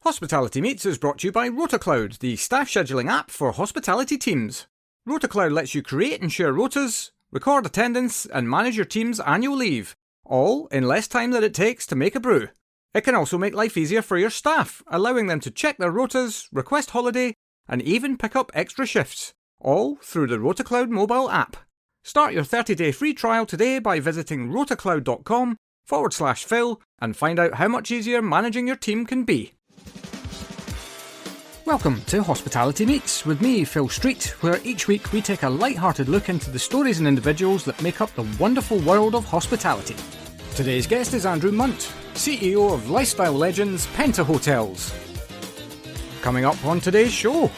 Hospitality Meets is brought to you by RotaCloud, the staff scheduling app for hospitality teams. RotaCloud lets you create and share rotas, record attendance, and manage your team's annual leave, all in less time than it takes to make a brew. It can also make life easier for your staff, allowing them to check their rotas, request holiday, and even pick up extra shifts, all through the RotaCloud mobile app. Start your 30-day free trial today by visiting rotacloud.com/Phil and find out how much easier managing your team can be. Welcome to Hospitality Meets with me, Phil Street, where each week we take a light-hearted look into the stories and individuals that make up the wonderful world of hospitality. Today's guest is Andrew Munt, CEO of lifestyle legends Penta Hotels. Coming up on today's show,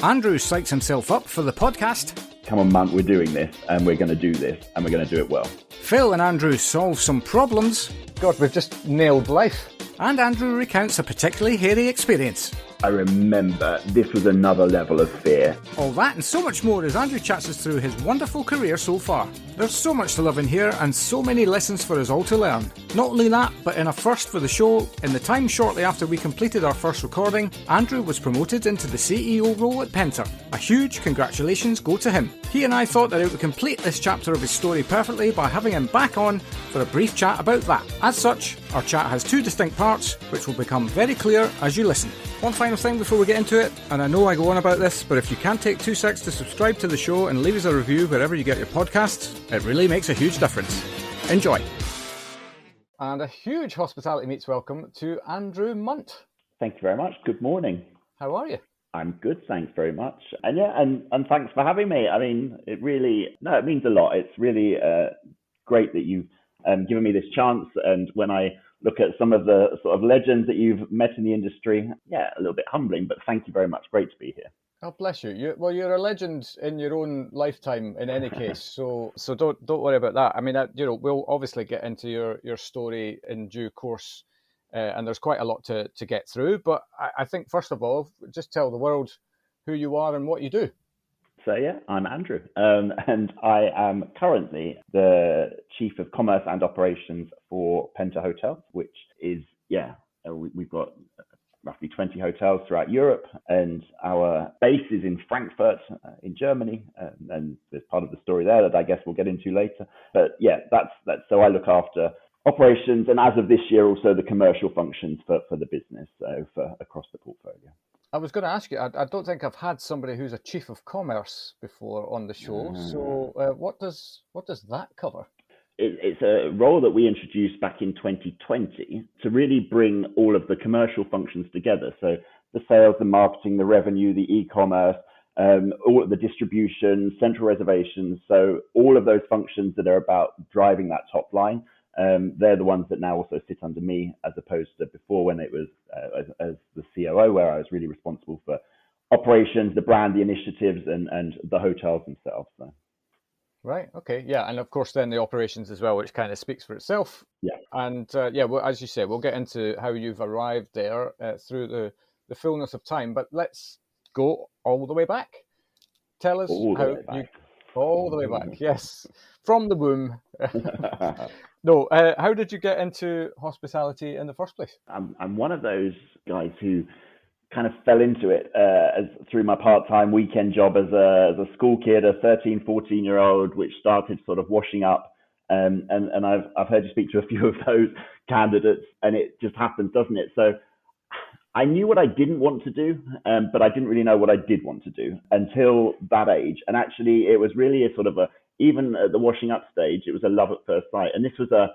Andrew psychs himself up for the podcast. Come on, Munt, we're doing this, and we're going to do this, and we're going to do it well. Phil and Andrew solve some problems. God, we've just nailed life. And Andrew recounts a particularly hairy experience. I remember this was another level of fear. All that and so much more as Andrew chats us through his wonderful career so far. There's so much to love in here and so many lessons for us all to learn. Not only that, but in a first for the show, in the time shortly after we completed our first recording, Andrew was promoted into the CEO role at Penta. A huge congratulations go to him. He and I thought that it would complete this chapter of his story perfectly by having him back on for a brief chat about that. As such, our chat has two distinct parts, which will become very clear as you listen. One final thing before we get into it, and I know I go on about this, but if you can take 2 seconds to subscribe to the show and leave us a review wherever you get your podcasts, it really makes a huge difference. Enjoy. And a huge Hospitality Meets welcome to Andrew Munt. Thank you very much. Good morning. How are you? I'm good, thanks very much. And yeah, and thanks for having me. I mean, it means a lot. It's really great that you've given me this chance. And when I look at some of the sort of legends that you've met in the industry, yeah, a little bit humbling, but thank you very much. Great to be here. Oh, bless you. You're a legend in your own lifetime in any case, so don't worry about that. I mean, we'll obviously get into your story in due course, and there's quite a lot to get through, but I think, first of all, just tell the world who you are and what you do. So yeah, I'm Andrew, and I am currently the Chief of Commerce and Operations for Penta Hotels, which is, we've got roughly 20 hotels throughout Europe, and our base is in Frankfurt in Germany, and there's part of the story there that I guess we'll get into later. But yeah, that's so I look after operations, and as of this year, also the commercial functions for the business, so for across the portfolio. I was going to ask you, I don't think I've had somebody who's a chief of commerce before on the show. So what does that cover? It's a role that we introduced back in 2020 to really bring all of the commercial functions together. So the sales, the marketing, the revenue, the e-commerce, all of the distribution, central reservations. So all of those functions that are about driving that top line. They're the ones that now also sit under me, as opposed to before when it was as the COO, where I was really responsible for operations, the brand, the initiatives, and the hotels themselves. So. Right. Okay. Yeah. And of course, then the operations as well, which kind of speaks for itself. Yeah. And well, as you say, we'll get into how you've arrived there through the fullness of time. But let's go all the way back. Tell us all the way back. Yes, from the womb. No, how did you get into hospitality in the first place? I'm one of those guys who kind of fell into it through my part-time weekend job as a school kid, a 13, 14-year-old, which started sort of washing up. And I've heard you speak to a few of those candidates, and it just happens, doesn't it? So I knew what I didn't want to do, but I didn't really know what I did want to do until that age. And actually, it was really a sort of even at the washing up stage, it was a love at first sight. And this was a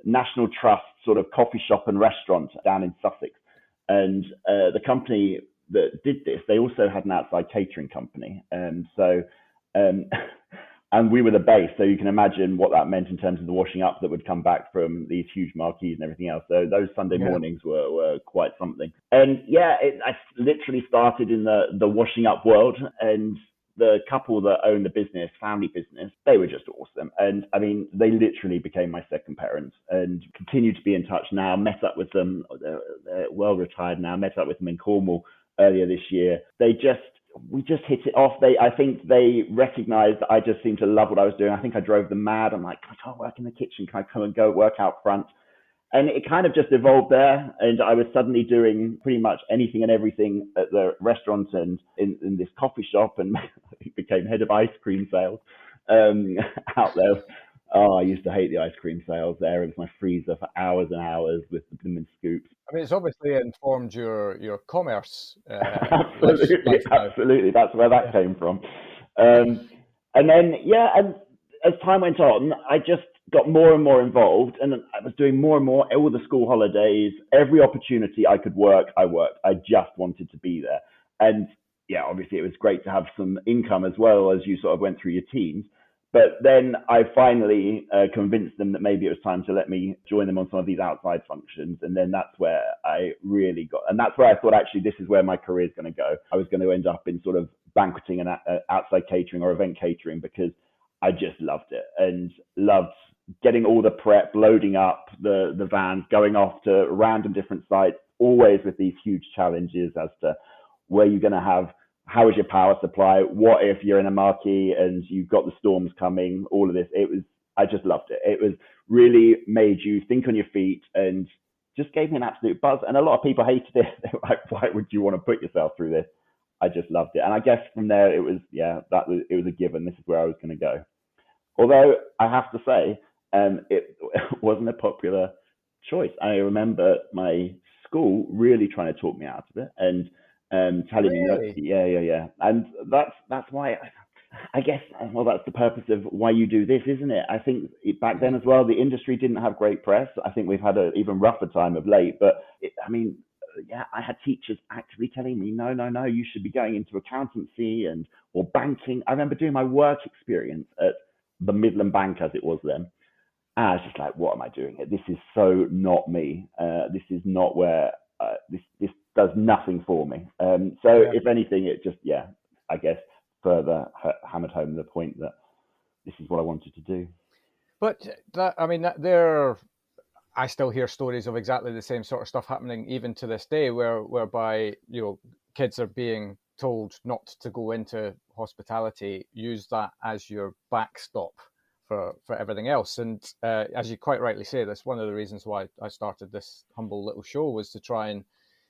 National Trust sort of coffee shop and restaurant down in Sussex. And the company that did this, they also had an outside catering company. And so, and we were the base. So you can imagine what that meant in terms of the washing up that would come back from these huge marquees and everything else. So those Sunday mornings were quite something. And I literally started in the washing up world, and the couple that owned the business, family business, they were just awesome. And I mean, they literally became my second parents and continue to be in touch now. Met up with them, they're well retired now, met up with them in Cornwall earlier this year. We just hit it off. I think they recognized that I just seemed to love what I was doing. I think I drove them mad. I'm like, I can't work in the kitchen. Can I come and go work out front? And it kind of just evolved there. And I was suddenly doing pretty much anything and everything at the restaurant and in this coffee shop, and became head of ice cream sales out there. Oh, I used to hate the ice cream sales there. It was my freezer for hours and hours with the scoops. I mean, it's obviously informed your commerce Absolutely, lifestyle. absolutely. That's where that came from. And then, yeah, and as time went on, I just got more and more involved, and I was doing more and more. All the school holidays, every opportunity I could work, I worked. I just wanted to be there. And yeah, obviously, it was great to have some income as well as you sort of went through your teens. But then I finally convinced them that maybe it was time to let me join them on some of these outside functions. And then that's where I really got, and that's where I thought, actually, this is where my career is going to go. I was going to end up in sort of banqueting and outside catering or event catering, because I just loved it and loved getting all the prep, loading up the vans, going off to random different sites, always with these huge challenges as to where you're going to have, how is your power supply? What if you're in a marquee and you've got the storms coming? All of this. I just loved it. It was really made you think on your feet and just gave me an absolute buzz. And a lot of people hated it. They were like, why would you want to put yourself through this? I just loved it. And I guess from there, it was a given. This is where I was going to go. Although I have to say, it wasn't a popular choice. I remember my school really trying to talk me out of it and telling Really? me that, yeah. And that's why I guess, well, that's the purpose of why you do this, isn't it? I think back then as well, the industry didn't have great press. I think we've had an even rougher time of late. But I had teachers actively telling me, no, you should be going into accountancy or banking. I remember doing my work experience at the Midland Bank, as it was then. And I was just like, what am I doing here? This is so not me. This is not where this does nothing for me. If anything, it just, I guess further hammered home the point that this is what I wanted to do. But I still hear stories of exactly the same sort of stuff happening even to this day, whereby kids are being told not to go into hospitality, use that as your backstop for everything else. And as you quite rightly say, that's one of the reasons why I started this humble little show, was to try and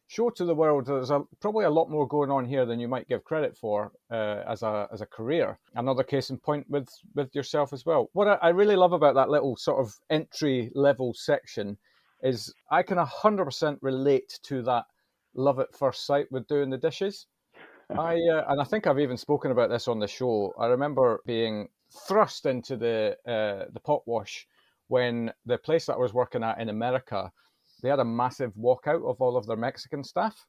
show to the world there's probably a lot more going on here than you might give credit for as a career. Another case in point with yourself as well. What I really love about that little sort of entry level section is I can 100% relate to that love at first sight with doing the dishes. And I think I've even spoken about this on the show. I remember being thrust into the pot wash when the place that I was working at in America, they had a massive walkout of all of their Mexican staff.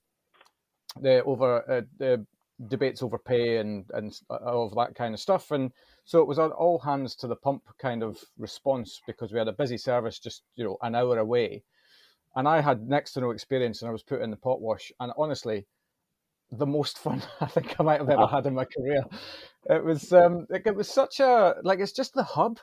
The debates over pay and all of that kind of stuff. And so it was an all hands to the pump kind of response, because we had a busy service just an hour away. And I had next to no experience, and I was put in the pot wash. And honestly, the most fun I think I might have ever had in my career. It was such it's just the hub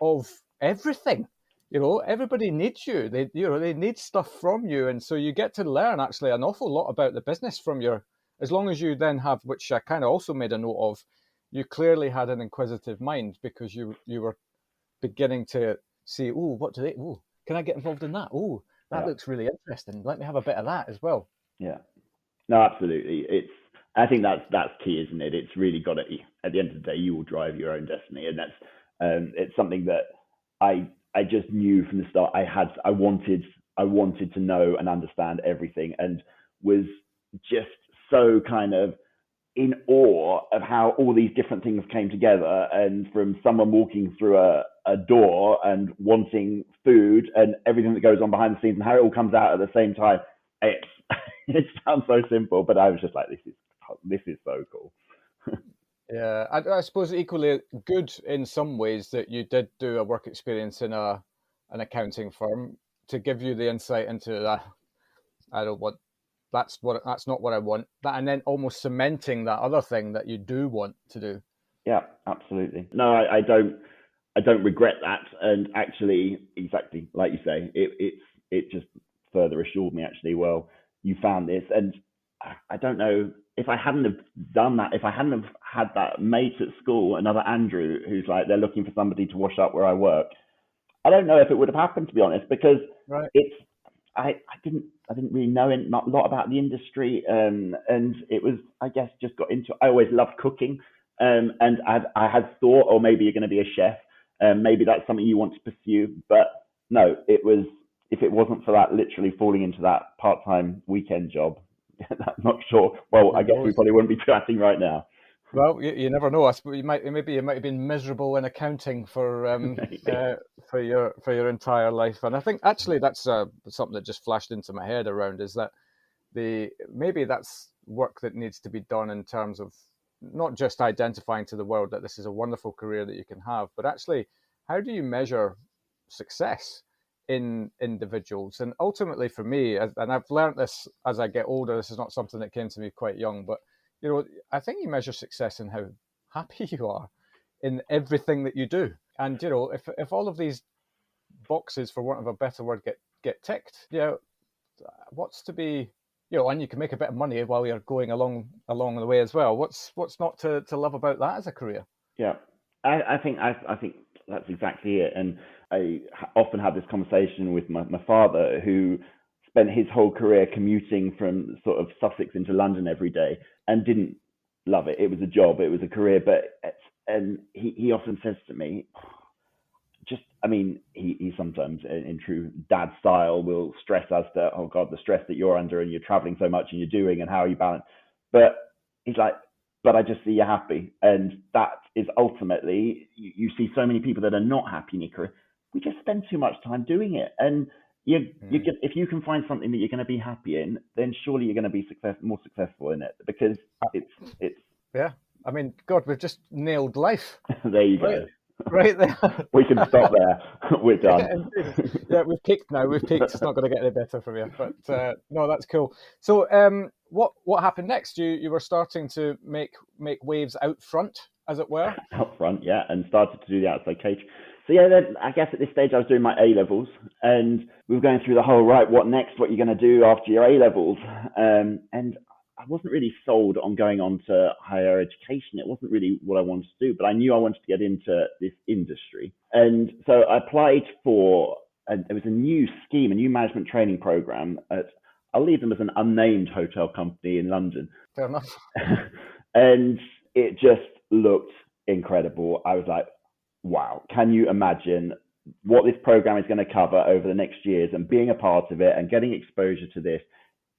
of everything. Everybody needs you. They need stuff from you, and so you get to learn actually an awful lot about the business from as long as you then have, which I kind of also made a note of, you clearly had an inquisitive mind, because you were beginning to see, can I get involved in that? That looks really interesting. Let me have a bit of that as well. Yeah. No, absolutely. I think that's key, isn't it? It's really got to, at the end of the day, you will drive your own destiny, and that's it's something that I just knew from the start. I wanted to know and understand everything, and was just so kind of in awe of how all these different things came together, and from someone walking through a door and wanting food and everything that goes on behind the scenes and how it all comes out at the same time. It sounds so simple, but I was just like, this is so cool. Yeah, I suppose equally good in some ways that you did do a work experience in an accounting firm to give you the insight into that. I don't want that's not what I want. That, and then almost cementing that other thing that you do want to do. Yeah, absolutely. No, I don't regret that, and actually, exactly like you say, it just further assured me, actually, well, you found this. And I don't know, if I hadn't have done that, if I hadn't have had that mate at school, another Andrew, who's like, they're looking for somebody to wash up where I work, I don't know if it would have happened, to be honest, because Right. it's I didn't really know a lot about the industry, and it was, I guess, just got into. I always loved cooking, and I had thought, oh, maybe you're going to be a chef, maybe that's something you want to pursue, but no, it was. If it wasn't for that, literally falling into that part-time weekend job, I'm not sure. Well, I Who guess we knows? probably wouldn't be chatting right now. Well, you never know. I suppose maybe you might have been miserable in accounting for your entire life. And I think actually that's something that just flashed into my head around is that maybe that's work that needs to be done in terms of not just identifying to the world that this is a wonderful career that you can have, but actually how do you measure success in individuals? And ultimately for me, and I've learned this as I get older, this is not something that came to me quite young, but I think you measure success in how happy you are in everything that you do. And if all of these boxes, for want of a better word, get ticked, what's to be, and you can make a bit of money while you're going along the way as well. What's not to love about that as a career? Yeah, I think that's exactly it. And I often have this conversation with my father, who spent his whole career commuting from sort of Sussex into London every day and didn't love it. It was a job, it was a career, and he often says to me, just, I mean, he sometimes, in true dad style, will stress as to, oh God, the stress that you're under and you're traveling so much and you're doing and how are you balance. But he's like, but I just see you're happy. And that is ultimately, you see so many people that are not happy in your career. We just spend too much time doing it. And if you can find something that you're going to be happy in, then surely you're going to be more successful in it, because it's Yeah. I mean, God, we've just nailed life. there you go. Right there. We can stop there. We're done. Yeah, we've peaked now. We've peaked. It's not going to get any better from you. But no, that's cool. So, what happened next? You were starting to make waves out front, as it were. Out front, yeah, and started to do the outside cage. So yeah, then I guess at this stage I was doing my A levels, and we were going through the whole, right, what next? What are you going to do after your A levels? And I wasn't really sold on going on to higher education. It wasn't really what I wanted to do, but I knew I wanted to get into this industry. And so I applied for, there was a new scheme, a new management training program I'll leave them as an unnamed hotel company in London. Fair enough. And it just looked incredible. I was like, wow, can you imagine what this program is going to cover over the next years, and being a part of it and getting exposure to this?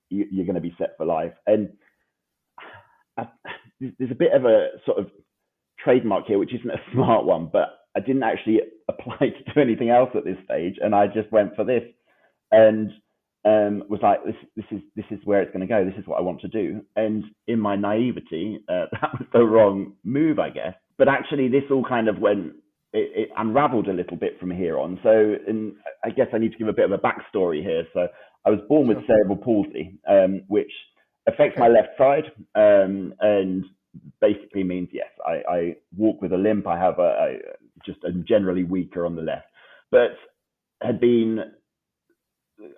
You're going to be set for life. And there's a bit of a sort of trademark here, which isn't a smart one, but I didn't actually apply to do anything else at this stage, and I just went for this, and was like, this is where it's going to go. This is what I want to do. And in my naivety, that was the wrong move, I guess. But actually, this all kind of went. It unraveled a little bit from here on. So, I guess I need to give a bit of a backstory here. So, I was born with cerebral palsy, which affects my left side, and basically means, yes, I walk with a limp. I have I'm generally weaker on the left, but had been,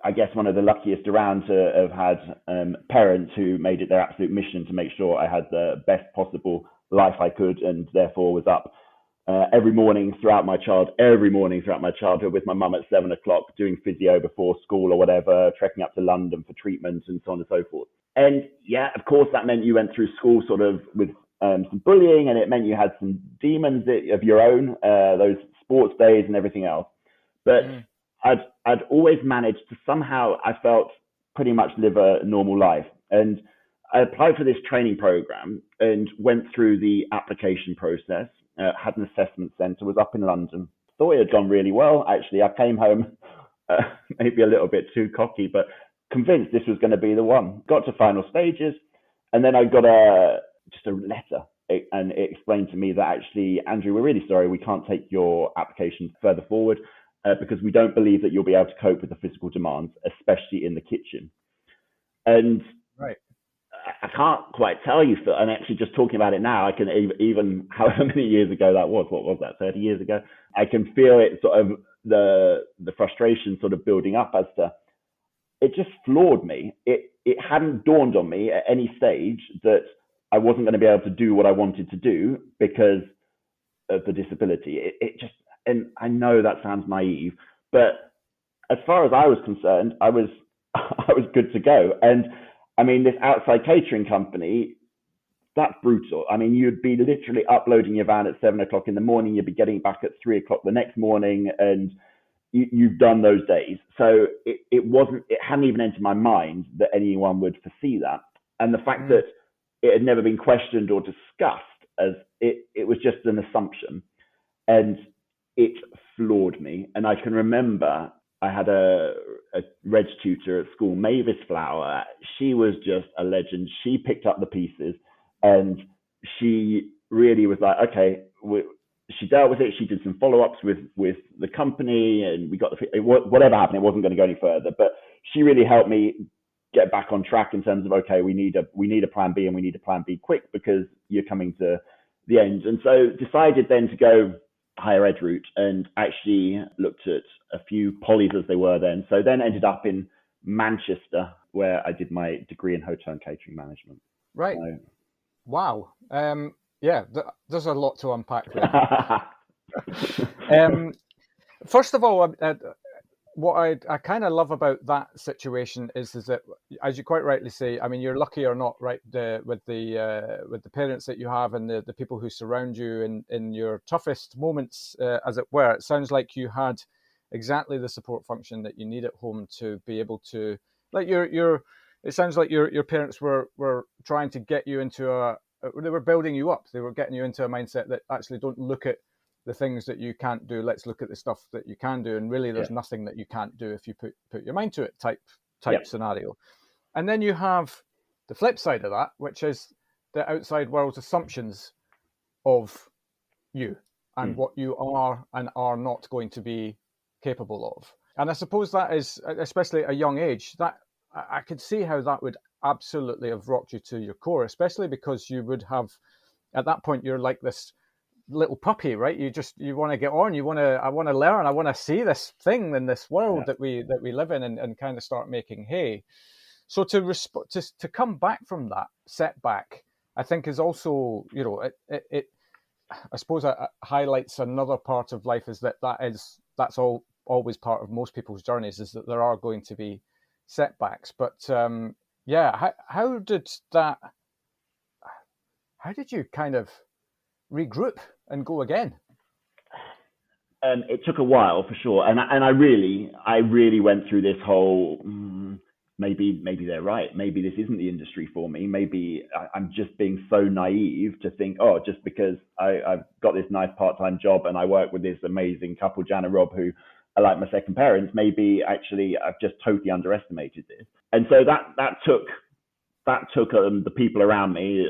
I guess, one of the luckiest around to have had parents who made it their absolute mission to make sure I had the best possible life I could, and therefore was up every morning throughout my childhood with my mum at 7 o'clock, doing physio before school or whatever, trekking up to London for treatment and so on and so forth. And yeah, of course, that meant you went through school sort of with some bullying, and it meant you had some demons of your own, those sports days and everything else. But I'd always managed to somehow, I felt, pretty much live a normal life. And I applied for this training program and went through the application process, had an assessment centre, was up in London. Thought it had gone really well. Actually, I came home maybe a little bit too cocky, but convinced this was going to be the one. Got to final stages, and then I got just a letter, and it explained to me that actually, Andrew, we're really sorry, we can't take your application further forward because we don't believe that you'll be able to cope with the physical demands, especially in the kitchen. And right. I can't quite tell you, and actually just talking about it now, I can even however many years ago that was, what was that, 30 years ago, I can feel it sort of the frustration sort of building up as to, it just floored me. It hadn't dawned on me at any stage that I wasn't going to be able to do what I wanted to do because of the disability. It just, and I know that sounds naive, but as far as I was concerned, I was I was good to go. And I mean, this outside catering company, that's brutal. I mean, you'd be literally uploading your van at 7 o'clock in the morning. You'd be getting back at 3 o'clock the next morning, and you've done those days. So it hadn't even entered my mind that anyone would foresee that. And the fact that it had never been questioned or discussed, as it was just an assumption, and it floored me. And I can remember I had a reg tutor at school, Mavis Flower. She was just a legend. She picked up the pieces, and she really was like, okay, she dealt with it. She did some follow-ups with the company, and we got whatever happened, it wasn't going to go any further. But she really helped me get back on track in terms of, okay, we need a plan B, and we need a plan B quick, because you're coming to the end. And so decided then to go higher ed route, and actually looked at a few polys as they were then. So then ended up in Manchester, where I did my degree in hotel and catering management. Right. So, wow. Yeah, there's a lot to unpack there. First of all, what I kind of love about that situation is that, as you quite rightly say, I mean, you're lucky or not, right? With the parents that you have, and the people who surround you in your toughest moments, as it were. It sounds like you had exactly the support function that you need at home to be able to, like it sounds like your parents were trying to get you into they were building you up. They were getting you into a mindset that actually, don't look at the things that you can't do. Let's look at the stuff that you can do. And really, there's nothing that you can't do if you put your mind to it type scenario. And then you have the flip side of that, which is the outside world's assumptions of you and what you are and are not going to be capable of. And I suppose that is, especially at a young age, that I could see how that would absolutely have rocked you to your core, especially because you would have, at that point, you're like this little puppy, right? You want to get on, I want to learn, I want to see this thing in this world that we live in, and kind of start making hay. So to come back from that setback, I think is also, it I suppose it highlights another part of life, is that's always part of most people's journeys, is that there are going to be setbacks. But how did you kind of regroup and go again? It took a while, for sure, and I really went through this whole maybe they're right, maybe this isn't the industry for me, maybe I'm just being so naive to think, oh, just because I've got this nice part-time job and I work with this amazing couple, Jan and Rob, who are like my second parents, maybe actually I've just totally underestimated this. And so that took the people around me,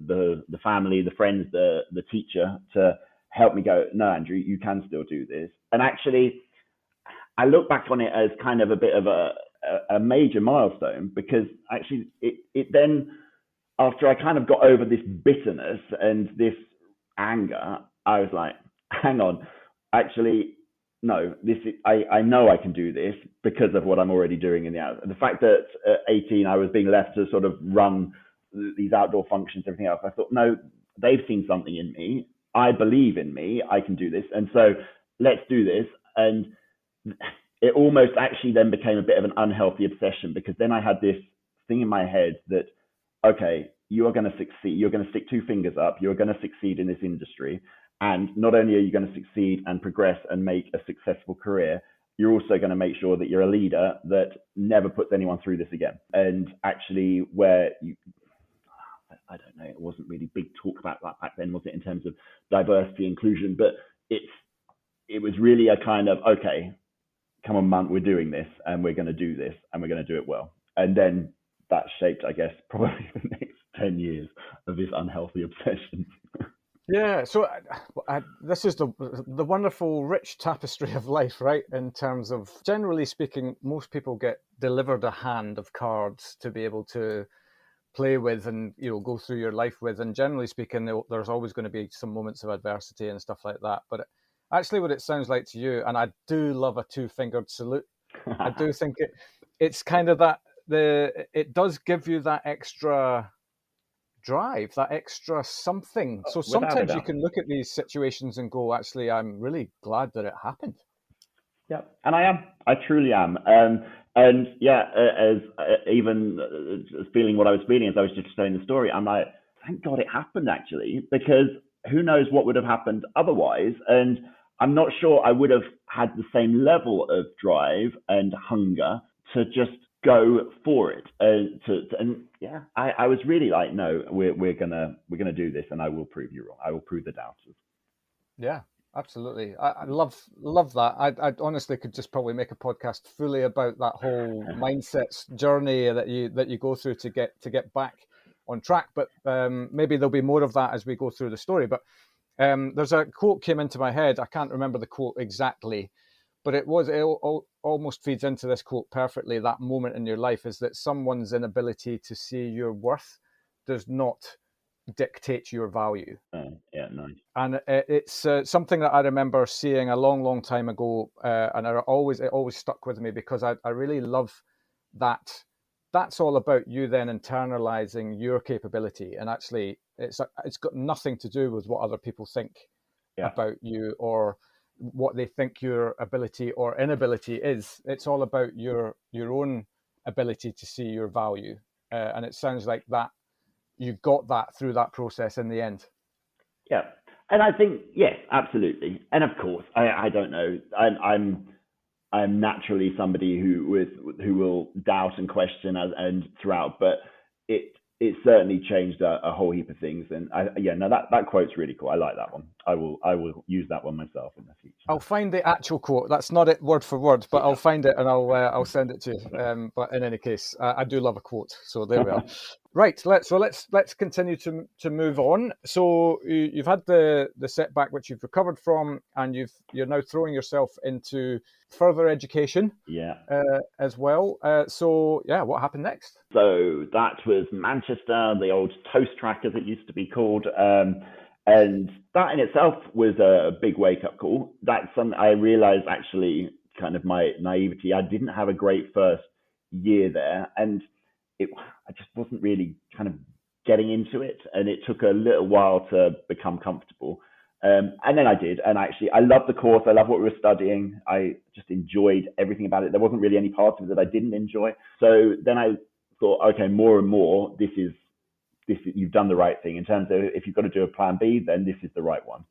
the family, the friends, the teacher, to help me go, no, Andrew, you can still do this. And actually, I look back on it as kind of a bit of a major milestone, because actually it then, after I kind of got over this bitterness and this anger, I was like, hang on, actually, no, I know I can do this because of what I'm already doing in the outdoor. The fact that at 18 I was being left to sort of run these outdoor functions, everything else, I thought, no, they've seen something in me. I believe in me. I can do this. And so let's do this. And it almost actually then became a bit of an unhealthy obsession, because then I had this thing in my head that, okay, you are going to succeed. You're going to stick two fingers up. You're going to succeed in this industry. And not only are you going to succeed and progress and make a successful career, you're also going to make sure that you're a leader that never puts anyone through this again. And actually, where I don't know, it wasn't really big talk about that back then, was it, in terms of diversity, inclusion? But it was really a kind of, okay, come on, Munt, we're doing this, and we're going to do this, and we're going to do it well. And then that shaped, I guess, probably the next 10 years of this unhealthy obsession. Yeah, so this is the wonderful, rich tapestry of life, right? In terms of, generally speaking, most people get delivered a hand of cards to be able to play with and go through your life with. And generally speaking, there's always going to be some moments of adversity and stuff like that. But actually, what it sounds like to you, and I do love a two-fingered salute. I do think it's kind of that it does give you that extra drive, that extra something. So Without a sometimes you doubt. can look at these situations and go, actually, I'm really glad that it happened. Yeah, and I am. I truly am. And yeah, as even feeling what I was feeling as I was just telling the story, I'm like, thank God it happened actually, because who knows what would have happened otherwise. And I'm not sure I would have had the same level of drive and hunger to just go for it. And yeah, I was really like, no, we're gonna do this, and I will prove you wrong. I will prove the doubters. Yeah, absolutely. I love that. I honestly could just probably make a podcast fully about that whole mindset journey that you go through to get back on track. But maybe there'll be more of that as we go through the story. But there's a quote came into my head. I can't remember the quote exactly, but it almost feeds into this quote perfectly. That moment in your life is that someone's inability to see your worth does not dictate your value. Yeah, nice. And it's something that I remember seeing a long, long time ago, and it always stuck with me because I really love that. That's all about you then internalizing your capability, and actually, it's got nothing to do with what other people think about you or what they think your ability or inability is. It's all about your own ability to see your value, and it sounds like that you got that through that process in the end. Yeah, and I think yes, absolutely, and of course, I don't know. I'm naturally somebody who will doubt and question and throughout, but it certainly changed a whole heap of things. And that quote's really cool. I like that one. I will use that one myself in the future. I'll find the actual quote. That's not it word for word, but I'll find it and I'll send it to you. But in any case, I do love a quote. So there we are. Right. Let's continue to move on. So you've had the setback which you've recovered from, and you're now throwing yourself into further education. Yeah. As well. So yeah, what happened next? So that was Manchester, the old Toast Track as it used to be called. And that in itself was a big wake-up call. That's something I realized actually, kind of my naivety. I didn't have a great first year there, and I just wasn't really kind of getting into it, and it took a little while to become comfortable. And then I did, and actually I loved the course. I loved what we were studying. I just enjoyed everything about it. There wasn't really any part of it that I didn't enjoy. So then I thought, okay, more and more, this is you've done the right thing in terms of if you've got to do a plan B, then this is the right one.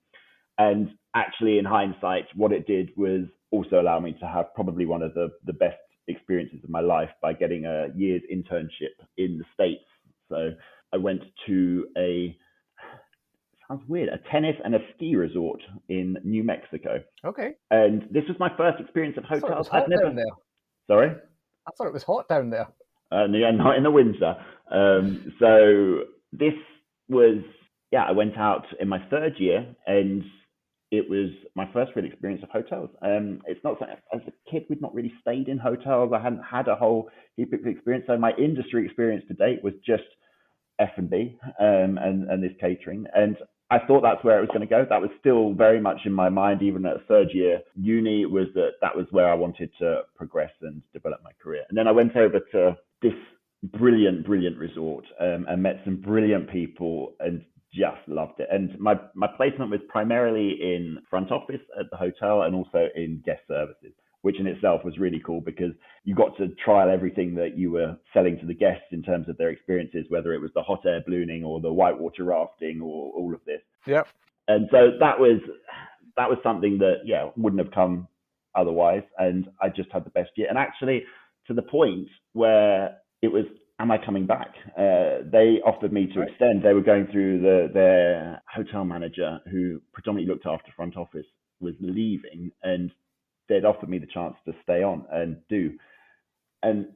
And actually, in hindsight, what it did was also allow me to have probably one of the best experiences of my life by getting a year's internship in the States. So I went to sounds weird, a tennis and a ski resort in New Mexico. Okay. And this was my first experience of hotels. I've never. Down there. Sorry? I thought it was hot down there. Yeah, not in the winter. So this was, I went out in my third year, and it was my first real experience of hotels. It's not something, as a kid, we'd not really stayed in hotels. I hadn't had a whole heap of experience. So my industry experience to date was just F&B and this catering. And I thought that's where it was going to go. That was still very much in my mind, even at third year uni, was that was where I wanted to progress and develop my career. And then I went over to this brilliant resort and met some brilliant people and just loved it. And my placement was primarily in front office at the hotel and also in guest services, which in itself was really cool because you got to trial everything that you were selling to the guests in terms of their experiences, whether it was the hot air ballooning or the whitewater rafting or all of this. Yep. And so that was something that, wouldn't have come otherwise. And I just had the best year. And actually to the point where it was, am I coming back? They offered me to extend. They were going through their hotel manager, who predominantly looked after front office, was leaving, and they'd offered me the chance to stay on and do. And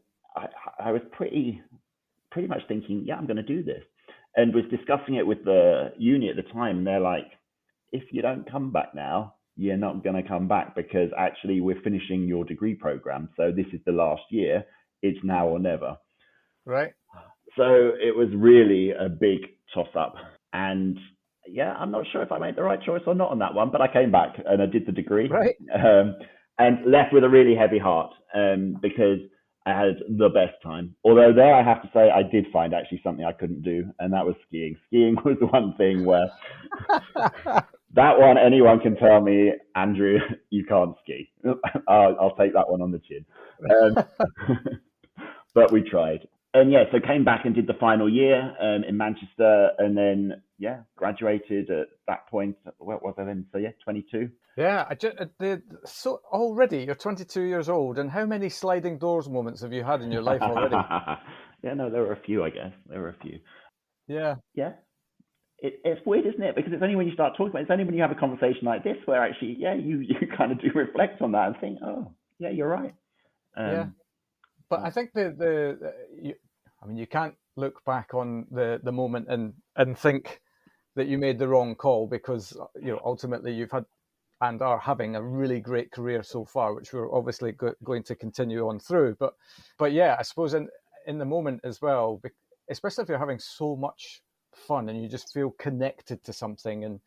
I was pretty much thinking, I'm going to do this, and was discussing it with the uni at the time. And they're like, if you don't come back now, you're not going to come back, because actually we're finishing your degree program. So this is the last year. It's now or never. Right. So it was really a big toss up. And I'm not sure if I made the right choice or not on that one, but I came back and I did the degree. Right. And left with a really heavy heart, because I had the best time. Although there, I have to say, I did find actually something I couldn't do, and that was skiing. Skiing was the one thing where that one, anyone can tell me, Andrew, you can't ski. I'll take that one on the chin. But we tried. And yeah, so came back and did the final year in Manchester, and then graduated at that point. What was I then? So 22. Yeah, so already you're 22 years old, and how many sliding doors moments have you had in your life already? Yeah, no, there were a few, I guess. There were a few. Yeah. Yeah. It's weird, isn't it? Because it's only when you start talking about it, it's only when you have a conversation like this where actually, you kind of do reflect on that and think, oh, yeah, you're right. But I think you can't look back on the moment and think that you made the wrong call, because ultimately you've had and are having a really great career so far, which we're obviously going to continue on through. But yeah, I suppose in the moment as well, especially if you're having so much fun and you just feel connected to something, and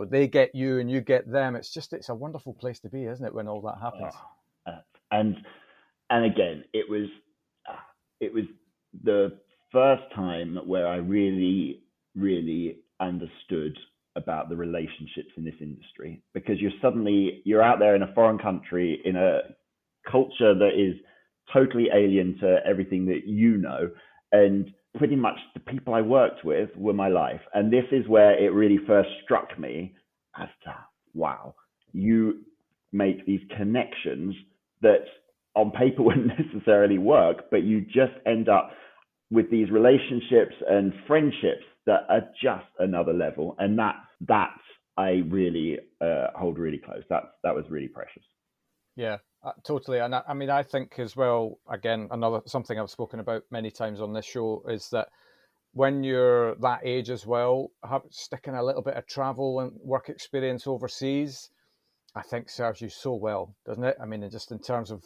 they get you and you get them. It's a wonderful place to be, isn't it, when all that happens? And again, it was the first time where I really, really understood about the relationships in this industry, because you're out there in a foreign country in a culture that is totally alien to everything that you know, and pretty much the people I worked with were my life. And this is where it really first struck me as to, wow, you make these connections that on paper wouldn't necessarily work, but you just end up with these relationships and friendships that are just another level. And that I really hold really close. That was really precious. Yeah, totally. And I mean, I think as well, again, something I've spoken about many times on this show is that when you're that age as well, sticking a little bit of travel and work experience overseas, I think serves you so well, doesn't it? I mean, just in terms of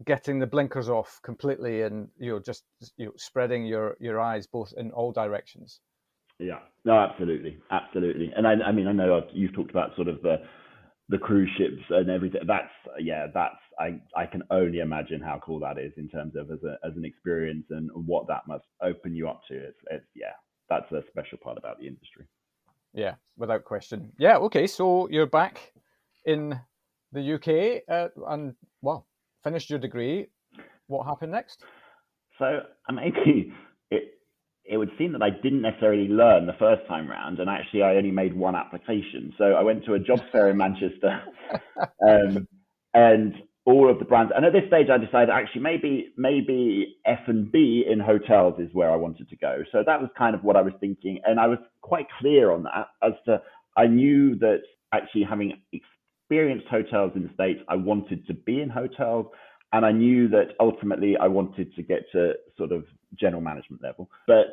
getting the blinkers off completely, and just spreading your eyes both in all directions. Yeah, no, absolutely. And I mean, I know you've talked about sort of the cruise ships and everything. I can only imagine how cool that is in terms of as an experience and what that must open you up to. That's a special part about the industry. Yeah, without question. Yeah, okay, so you're back in the UK and finished your degree. What happened next? So maybe it would seem that I didn't necessarily learn the first time round, and actually I only made one application. So I went to a jobs fair in Manchester, and all of the brands. And at this stage, I decided actually maybe F&B in hotels is where I wanted to go. So that was kind of what I was thinking, and I was quite clear on that. I knew that actually having experienced hotels in the States, I wanted to be in hotels. And I knew that ultimately I wanted to get to sort of general management level, but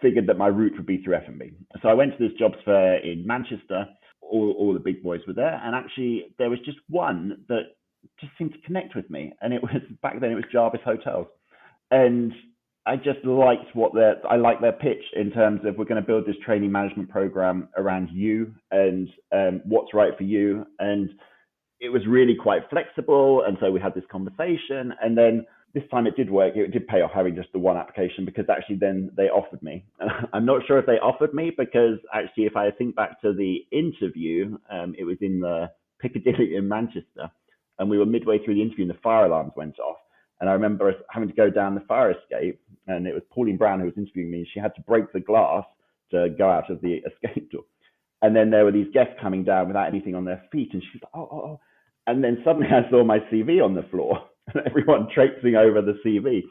figured that my route would be through F&B. So I went to this jobs fair in Manchester. All the big boys were there. And actually there was just one that just seemed to connect with me. And back then it was Jarvis Hotels. And I just liked I liked their pitch in terms of, we're going to build this training management program around you and what's right for you. And it was really quite flexible. And so we had this conversation, and then this time it did work. It did pay off having just the one application, because actually then they offered me. I'm not sure if they offered me, because actually if I think back to the interview, it was in the Piccadilly in Manchester, and we were midway through the interview and the fire alarms went off. And I remember us having to go down the fire escape, and it was Pauline Brown who was interviewing me. She had to break the glass to go out of the escape door. And then there were these guests coming down without anything on their feet. And she was like, oh. And then suddenly I saw my CV on the floor, and everyone traipsing over the CV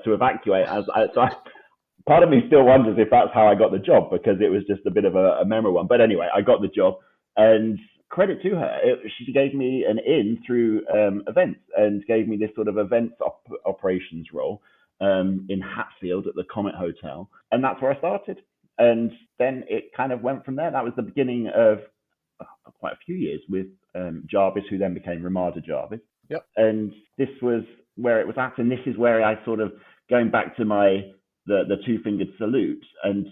to evacuate. Part of me still wonders if that's how I got the job, because it was just a bit of a memorable one. But anyway, I got the job, and credit to her. She gave me an in through events, and gave me this sort of events operations role in Hatfield at the Comet Hotel. And that's where I started. And then it kind of went from there. That was the beginning of quite a few years with Jarvis, who then became Ramada Jarvis. Yep. And this was where it was at. And this is where I sort of, going back to the two-fingered salute, and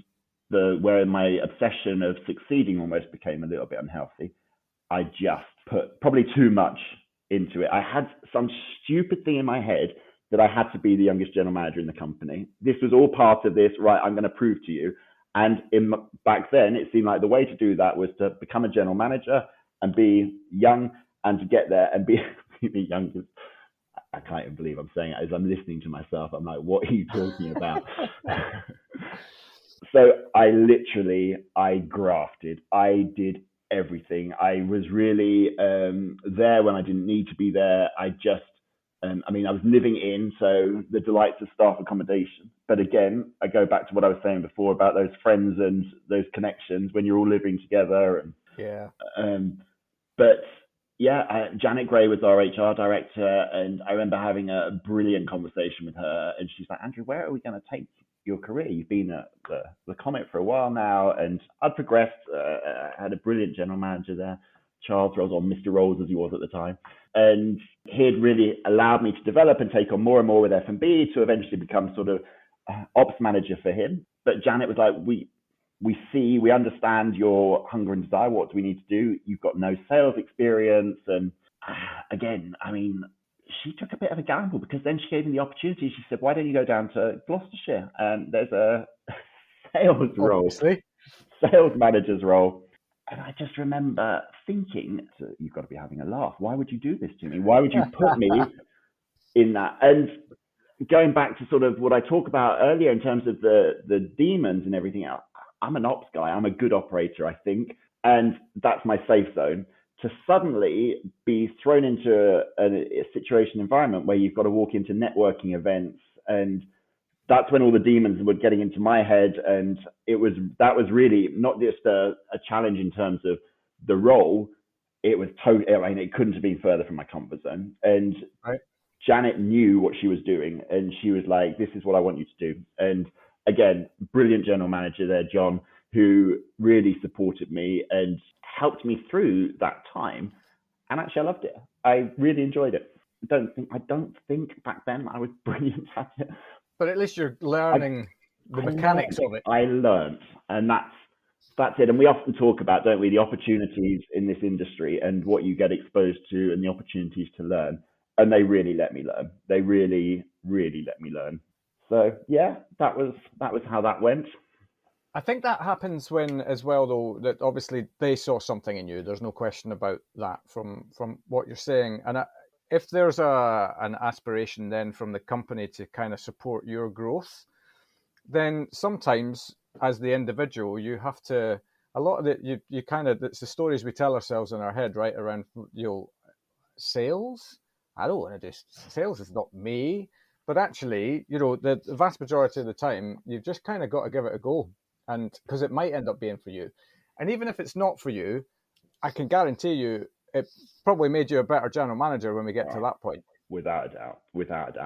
where my obsession of succeeding almost became a little bit unhealthy. I just put probably too much into it. I had some stupid thing in my head that I had to be the youngest general manager in the company. This was all part of this, right? I'm going to prove to you. And back then, it seemed like the way to do that was to become a general manager and be young, and to get there and be young. I can't even believe I'm saying it as I'm listening to myself. I'm like, what are you talking about? So I grafted. I did everything. I was really there when I didn't need to be there. I was living in, so the delights of staff accommodation. But again, I go back to what I was saying before about those friends and those connections when you're all living together. And Yeah. But yeah, Janet Gray was our HR director, and I remember having a brilliant conversation with her. And she's like, Andrew, where are we going to take your career? You've been at the Comet for a while now, and I'd progressed. I had a brilliant general manager there, Charles Rolls, or Mr. Rolls as he was at the time. And he had really allowed me to develop and take on more and more with F&B to eventually become sort of ops manager for him. But Janet was like, we understand your hunger and desire. What do we need to do? You've got no sales experience. And again, I mean, she took a bit of a gamble, because then she gave me the opportunity. She said, why don't you go down to Gloucestershire? There's a sales role, sales manager's role. And I just remember thinking, you've got to be having a laugh. Why would you do this to me? Why would you put me in that? And going back to sort of what I talked about earlier in terms of the demons and everything else, I'm an ops guy. I'm a good operator, I think. And that's my safe zone. To suddenly be thrown into a situation environment where you've got to walk into networking events, and that's when all the demons were getting into my head. And that was really not just a challenge in terms of the role. It was totally, I mean, it couldn't have been further from my comfort zone. And right. Janet knew what she was doing, and she was like, this is what I want you to do. And again, brilliant general manager there, John, who really supported me and helped me through that time. And actually, I loved it. I really enjoyed it. I don't think back then I was brilliant at it. But at least you're learning the mechanics of it. I learned, and that's it. And we often talk about, don't we, the opportunities in this industry and what you get exposed to and the opportunities to learn. And they really let me learn. They really, really let me learn. So yeah, that was how that went. I think that happens when, as well, though, that obviously they saw something in you. There's no question about that from what you're saying. And if there's an aspiration then from the company to kind of support your growth, then sometimes as the individual, you have to, a lot of it, you kind of, it's the stories we tell ourselves in our head, right, around, sales. I don't want to do sales. It's not me. But actually, the vast majority of the time, you've just kind of got to give it a go. And because it might end up being for you. And even if it's not for you, I can guarantee you it probably made you a better general manager when we get to that point. Without a doubt.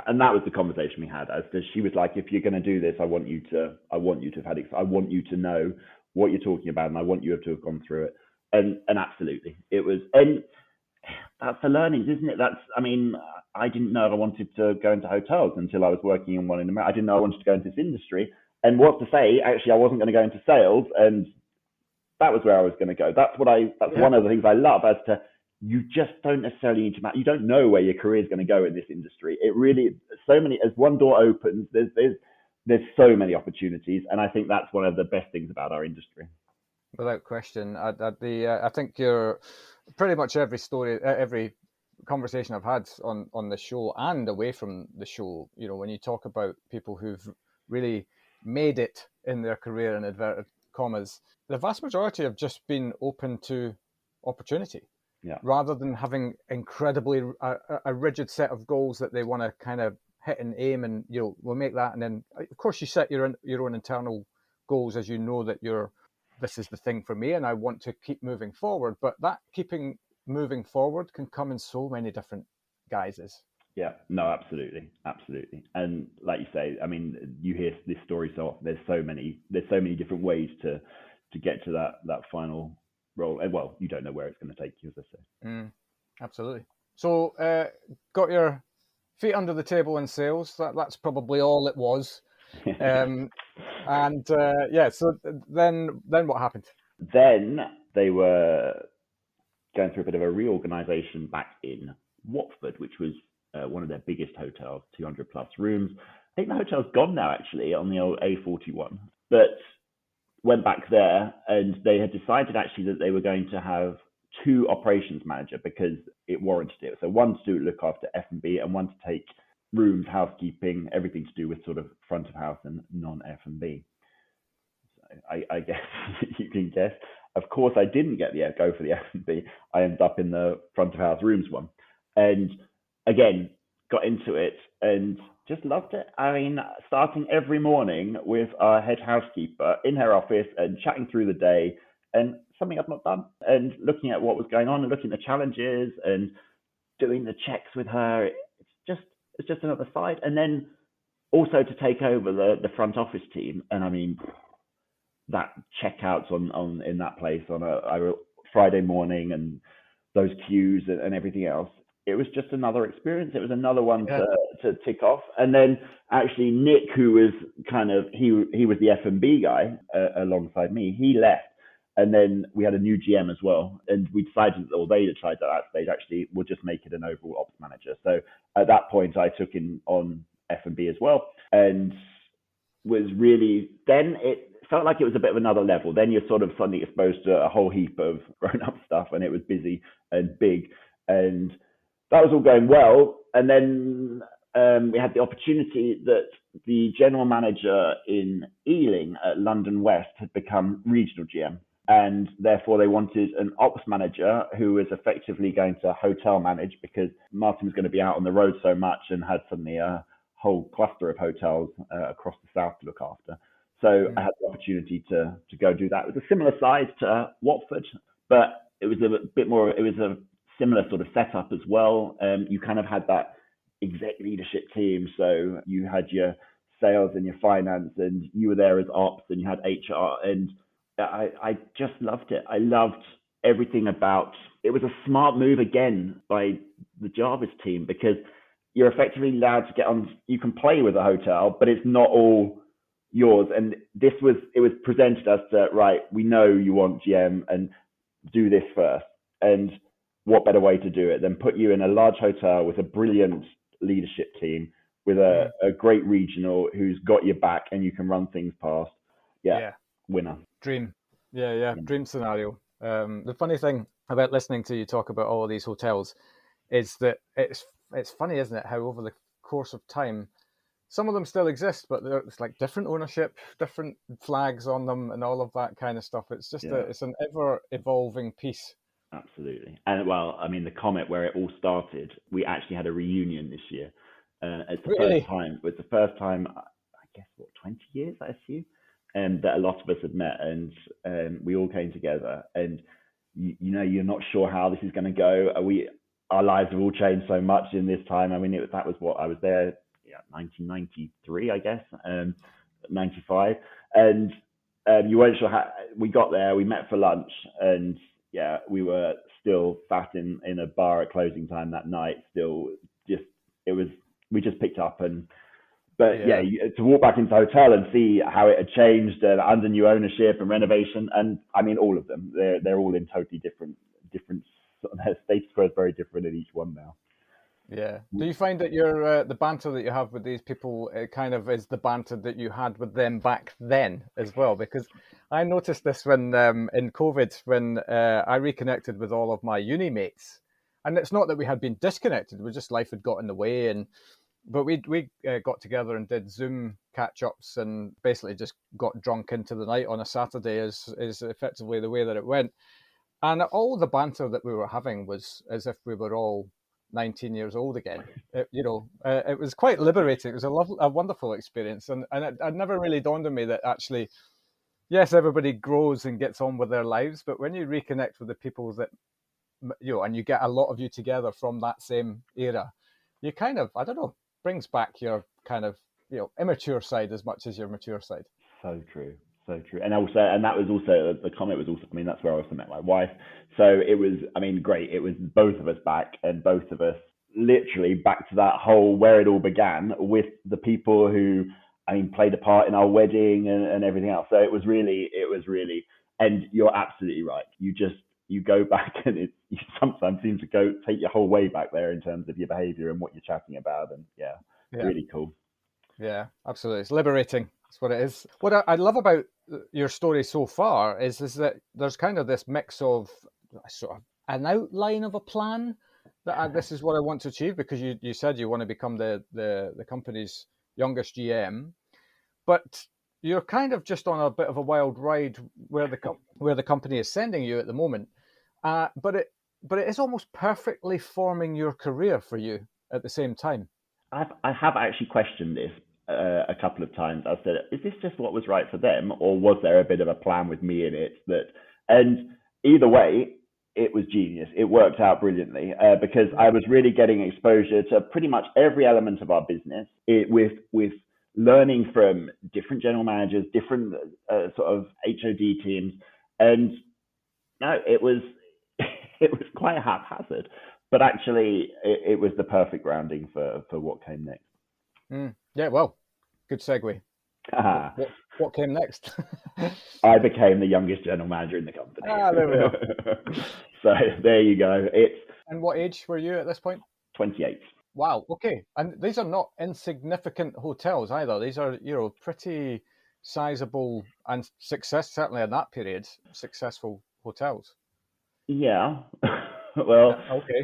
And that was the conversation we had. As she was like, if you're going to do this, I want you to have had it. I want you to know what you're talking about, and I want you to have gone through it. And absolutely, it was. And that's the learnings, isn't it? I didn't know I wanted to go into hotels until I was working in one in America. I didn't know I wanted to go into this industry. And what to say, actually, I wasn't going to go into sales, and that was where I was going to go. That's one of the things I love, as to, you just don't necessarily need to, you don't know where your career is going to go in this industry. It really, so many, as one door opens, there's so many opportunities. And I think that's one of the best things about our industry. Without question. I think you're pretty much every story, every conversation I've had on the show and away from the show, when you talk about people who've really made it in their career, in inverted commas, the vast majority have just been open to opportunity, rather than having incredibly a rigid set of goals that they want to kind of hit and aim, and we'll make that, and then of course you set your own internal goals, as you know that this is the thing for me and I want to keep moving forward. But that keeping moving forward can come in so many different guises. Yeah, no, absolutely. And like you say, I mean, you hear this story so often. There's so many different ways to get to that final role. And well, you don't know where it's going to take you, as I say. Absolutely. So, got your feet under the table in sales. That's probably all it was. So then what happened? Then they were going through a bit of a reorganisation back in Watford, which was one of their biggest hotels, 200 plus rooms. I think the hotel's gone now, actually, on the old A41. But went back there, and they had decided actually that they were going to have two operations manager because it warranted it. So one to look after F&B and one to take rooms, housekeeping, everything to do with sort of front of house and non-F&B. So I guess you can guess. Of course, I didn't go for the F&B. I ended up in the front of house rooms one. And again, got into it and just loved it. I mean, starting every morning with our head housekeeper in her office and chatting through the day and something I've not done, and looking at what was going on and looking at the challenges and doing the checks with her. It's just another side. And then also to take over the front office team. And I mean, that checkouts on in that place on a Friday morning and those queues and everything else. It was just another experience. It was another one to tick off. And then actually Nick, who was he was the F&B guy alongside me, he left. And then we had a new GM as well. And we decided, or they decided at that stage, actually, we'll just make it an overall ops manager. So at that point, I took in on F&B as well. And was really, then it felt like it was a bit of another level. Then you're sort of suddenly exposed to a whole heap of grown-up stuff, and it was busy and big. And that was all going well. And then we had the opportunity that the general manager in Ealing at London West had become regional GM. And therefore they wanted an ops manager who was effectively going to hotel manage, because Martin was going to be out on the road so much and had suddenly a whole cluster of hotels across the south to look after. So I had the opportunity to go do that. It was a similar size to Watford, but it was a bit more, it was a similar sort of setup as well. You kind of had that exec leadership team. So you had your sales and your finance, and you were there as ops, and you had HR, and I just loved it. I loved everything about it. Was a smart move again by the Jarvis team, because you're effectively allowed to get on. You can play with a hotel, but it's not all yours. And it was presented as to, right, we know you want GM and do this first. And what better way to do it than put you in a large hotel with a brilliant leadership team, with a great regional who's got your back and you can run things past. Yeah. Winner. Dream. Yeah. Dream scenario. The funny thing about listening to you talk about all of these hotels is that it's funny, isn't it, how over the course of time, some of them still exist, but it's like different ownership, different flags on them, and all of that kind of stuff. It's just it's an ever evolving piece. Absolutely. And well, I mean, the Comet, where it all started, we actually had a reunion this year. It's the first time. It was the first time, I guess, 20 years, I assume, that a lot of us had met, and we all came together. And you're not sure how this is going to go. Our lives have all changed so much in this time. I mean, that was what I was there, 1993, I guess, 95, and you weren't sure how. We got there, we met for lunch, and we were still sat in a bar at closing time that night. Still, we just picked up, to walk back into the hotel and see how it had changed under new ownership and renovation, and I mean, all of them, they're all in totally different. Their status quo is very different in each one now. Yeah. Do you find that the banter that you have with these people kind of is the banter that you had with them back then as well? Because I noticed this when in COVID, when I reconnected with all of my uni mates, and it's not that we had been disconnected; it was just life had got in the way, but we got together and did Zoom catch-ups and basically just got drunk into the night on a Saturday is effectively the way that it went. And all the banter that we were having was as if we were all 19 years old again. It was quite liberating. It was a wonderful experience. And it never really dawned on me that actually, yes, everybody grows and gets on with their lives, but when you reconnect with the people that, and you get a lot of you together from that same era, you kind of, I don't know, brings back your kind of, immature side as much as your mature side. So true. So true. And that was also, the Comet was also, I mean, that's where I also met my wife. So it was, I mean, great. It was both of us back, and both of us literally back to that whole, where it all began, with the people who, I mean, played a part in our wedding and everything else. So it was really, and you're absolutely right. You just, you go back and you sometimes seem to take your whole way back there in terms of your behavior and what you're chatting about. And yeah, really cool. Yeah, absolutely. It's liberating. That's what it is. What I love about your story so far is that there's kind of this mix of sort of an outline of a plan that this is what I want to achieve, because you said you want to become the company's youngest GM, but you're kind of just on a bit of a wild ride where the company is sending you at the moment. But it is almost perfectly forming your career for you at the same time. I have actually questioned this a couple of times. I said, is this just what was right for them, or was there a bit of a plan with me in it? And either way, it was genius. It worked out brilliantly because I was really getting exposure to pretty much every element of our business with learning from different general managers, different sort of HOD teams, and no, it was quite haphazard. But actually, it was the perfect grounding for what came next. Yeah, well, good segue. What came next? I became the youngest general manager in the company. There we go. So there you go. And what age were you at this point? 28. Wow. Okay. And these are not insignificant hotels either. These are, pretty sizable and certainly in that period, successful hotels. Yeah. Well, okay.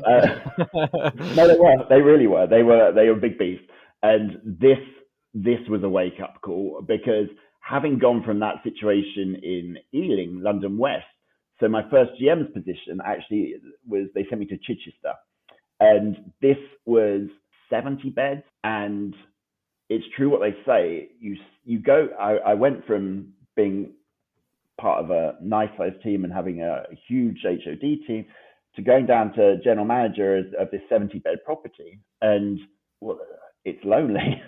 No, they were. They really were. They were big beasts. And this was a wake up call, because having gone from that situation in Ealing, London West, so my first GM's position actually was, they sent me to Chichester, and this was 70 beds. And it's true what they say. You go. I went from being part of a nice sized team and having a huge HOD team to going down to general manager of this 70 bed property. And well, it's lonely.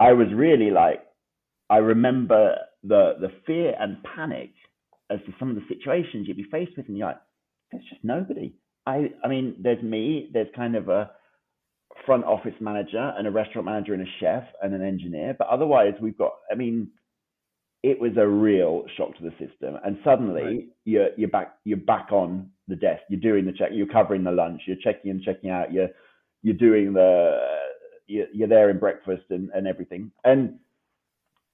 I was really I remember the fear and panic as to some of the situations you'd be faced with, and you're like, there's just nobody. I mean, there's me, there's kind of a front office manager and a restaurant manager and a chef and an engineer, but otherwise we've got, it was a real shock to the system. And suddenly you're back on the desk, you're doing the check, you're covering the lunch, you're checking in, checking out, you're doing you're there in breakfast and everything. And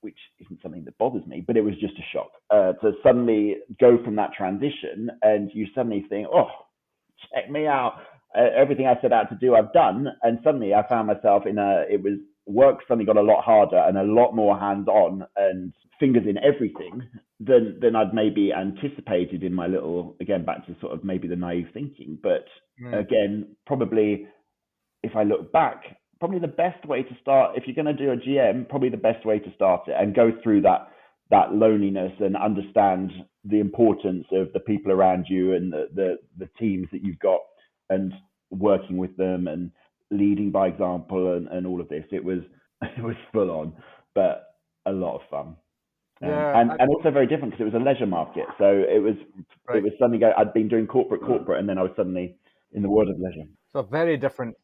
which isn't something that bothers me, but it was just a shock to suddenly go from that transition, and you suddenly think, oh, check me out. Everything I set out to do, I've done. And suddenly I found myself work suddenly got a lot harder and a lot more hands-on and fingers in everything than I'd maybe anticipated in my little, again, back to sort of maybe the naive thinking. But again, probably if I look back, probably the best way to start, if you're going to do a GM, probably the best way to start it and go through that loneliness and understand the importance of the people around you and the teams that you've got, and working with them and leading by example and all of this. It was full on, but a lot of fun. And also very different, because it was a leisure market. So it was suddenly I'd been doing corporate, and then I was suddenly in the world of leisure. So very different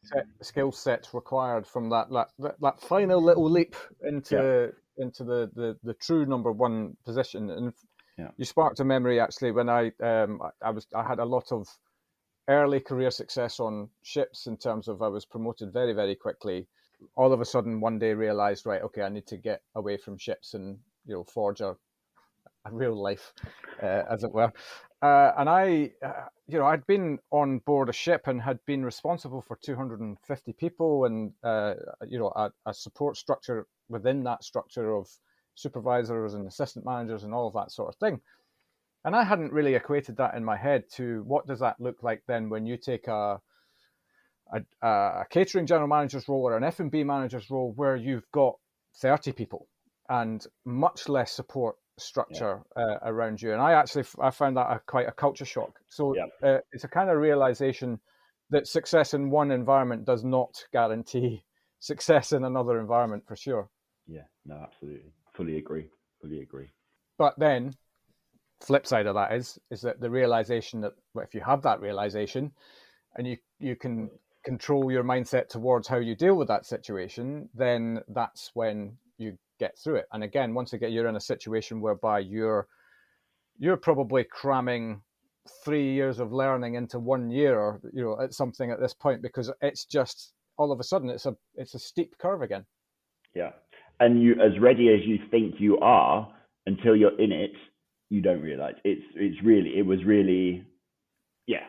skill sets required from that final little leap into the true number one position. And you sparked a memory actually when I had a lot of early career success on ships, in terms of I was promoted very, very quickly. All of a sudden one day realized, right, okay, I need to get away from ships and forge a real life, as it were. And I'd been on board a ship and had been responsible for 250 people and, a support structure within that structure of supervisors and assistant managers and all of that sort of thing. And I hadn't really equated that in my head to what does that look like then when you take a catering general manager's role or an F&B manager's role where you've got 30 people and much less support structure around you. And I found that quite a culture shock. So it's a kind of realization that success in one environment does not guarantee success in another environment, for sure. Yeah, no, absolutely. Fully agree. But then flip side of that is that the realization that if you have that realization and you can control your mindset towards how you deal with that situation, then that's when you get through it. And again, once again, you're in a situation whereby you're probably cramming 3 years of learning into 1 year, or at something at this point, because it's just all of a sudden it's a steep curve again. Yeah, and you as ready as you think you are until you're in it, you don't realize it was really. Yeah,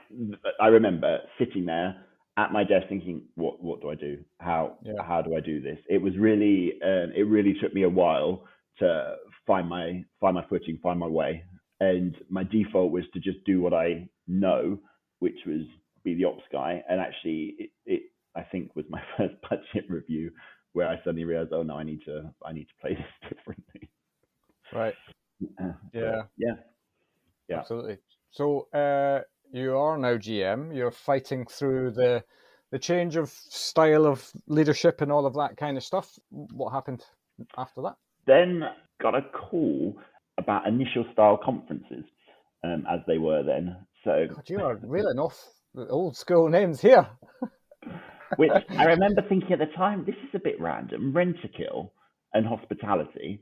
I remember sitting there at my desk thinking, what do I do? How do I do this? It was really, it really took me a while to find my footing, find my way. And my default was to just do what I know, which was be the ops guy. And actually, it I think was my first budget review where I suddenly realized, oh no, I need to play this differently. Right. Yeah. Absolutely. So you are now GM. You're fighting through the change of style of leadership and all of that kind of stuff. What happened after that? Then got a call about initial style conferences, as they were then. So God, you are reeling off the old school names here. Which I remember thinking at the time, this is a bit random. Rent-a-Kill and hospitality.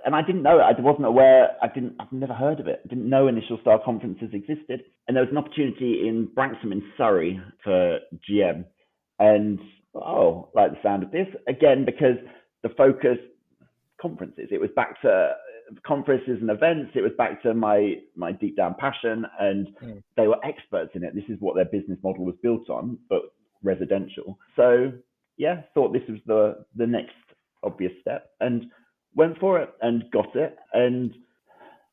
And I didn't know it. I wasn't aware. I've never heard of it. I didn't know initial style conferences existed. And there was an opportunity in Branksome in Surrey for GM. And like the sound of this again, because the focus conferences. It was back to conferences and events. It was back to my deep down passion, and they were experts in it. This is what their business model was built on, but residential. So yeah, thought this was the next obvious step, and went for it and got it. And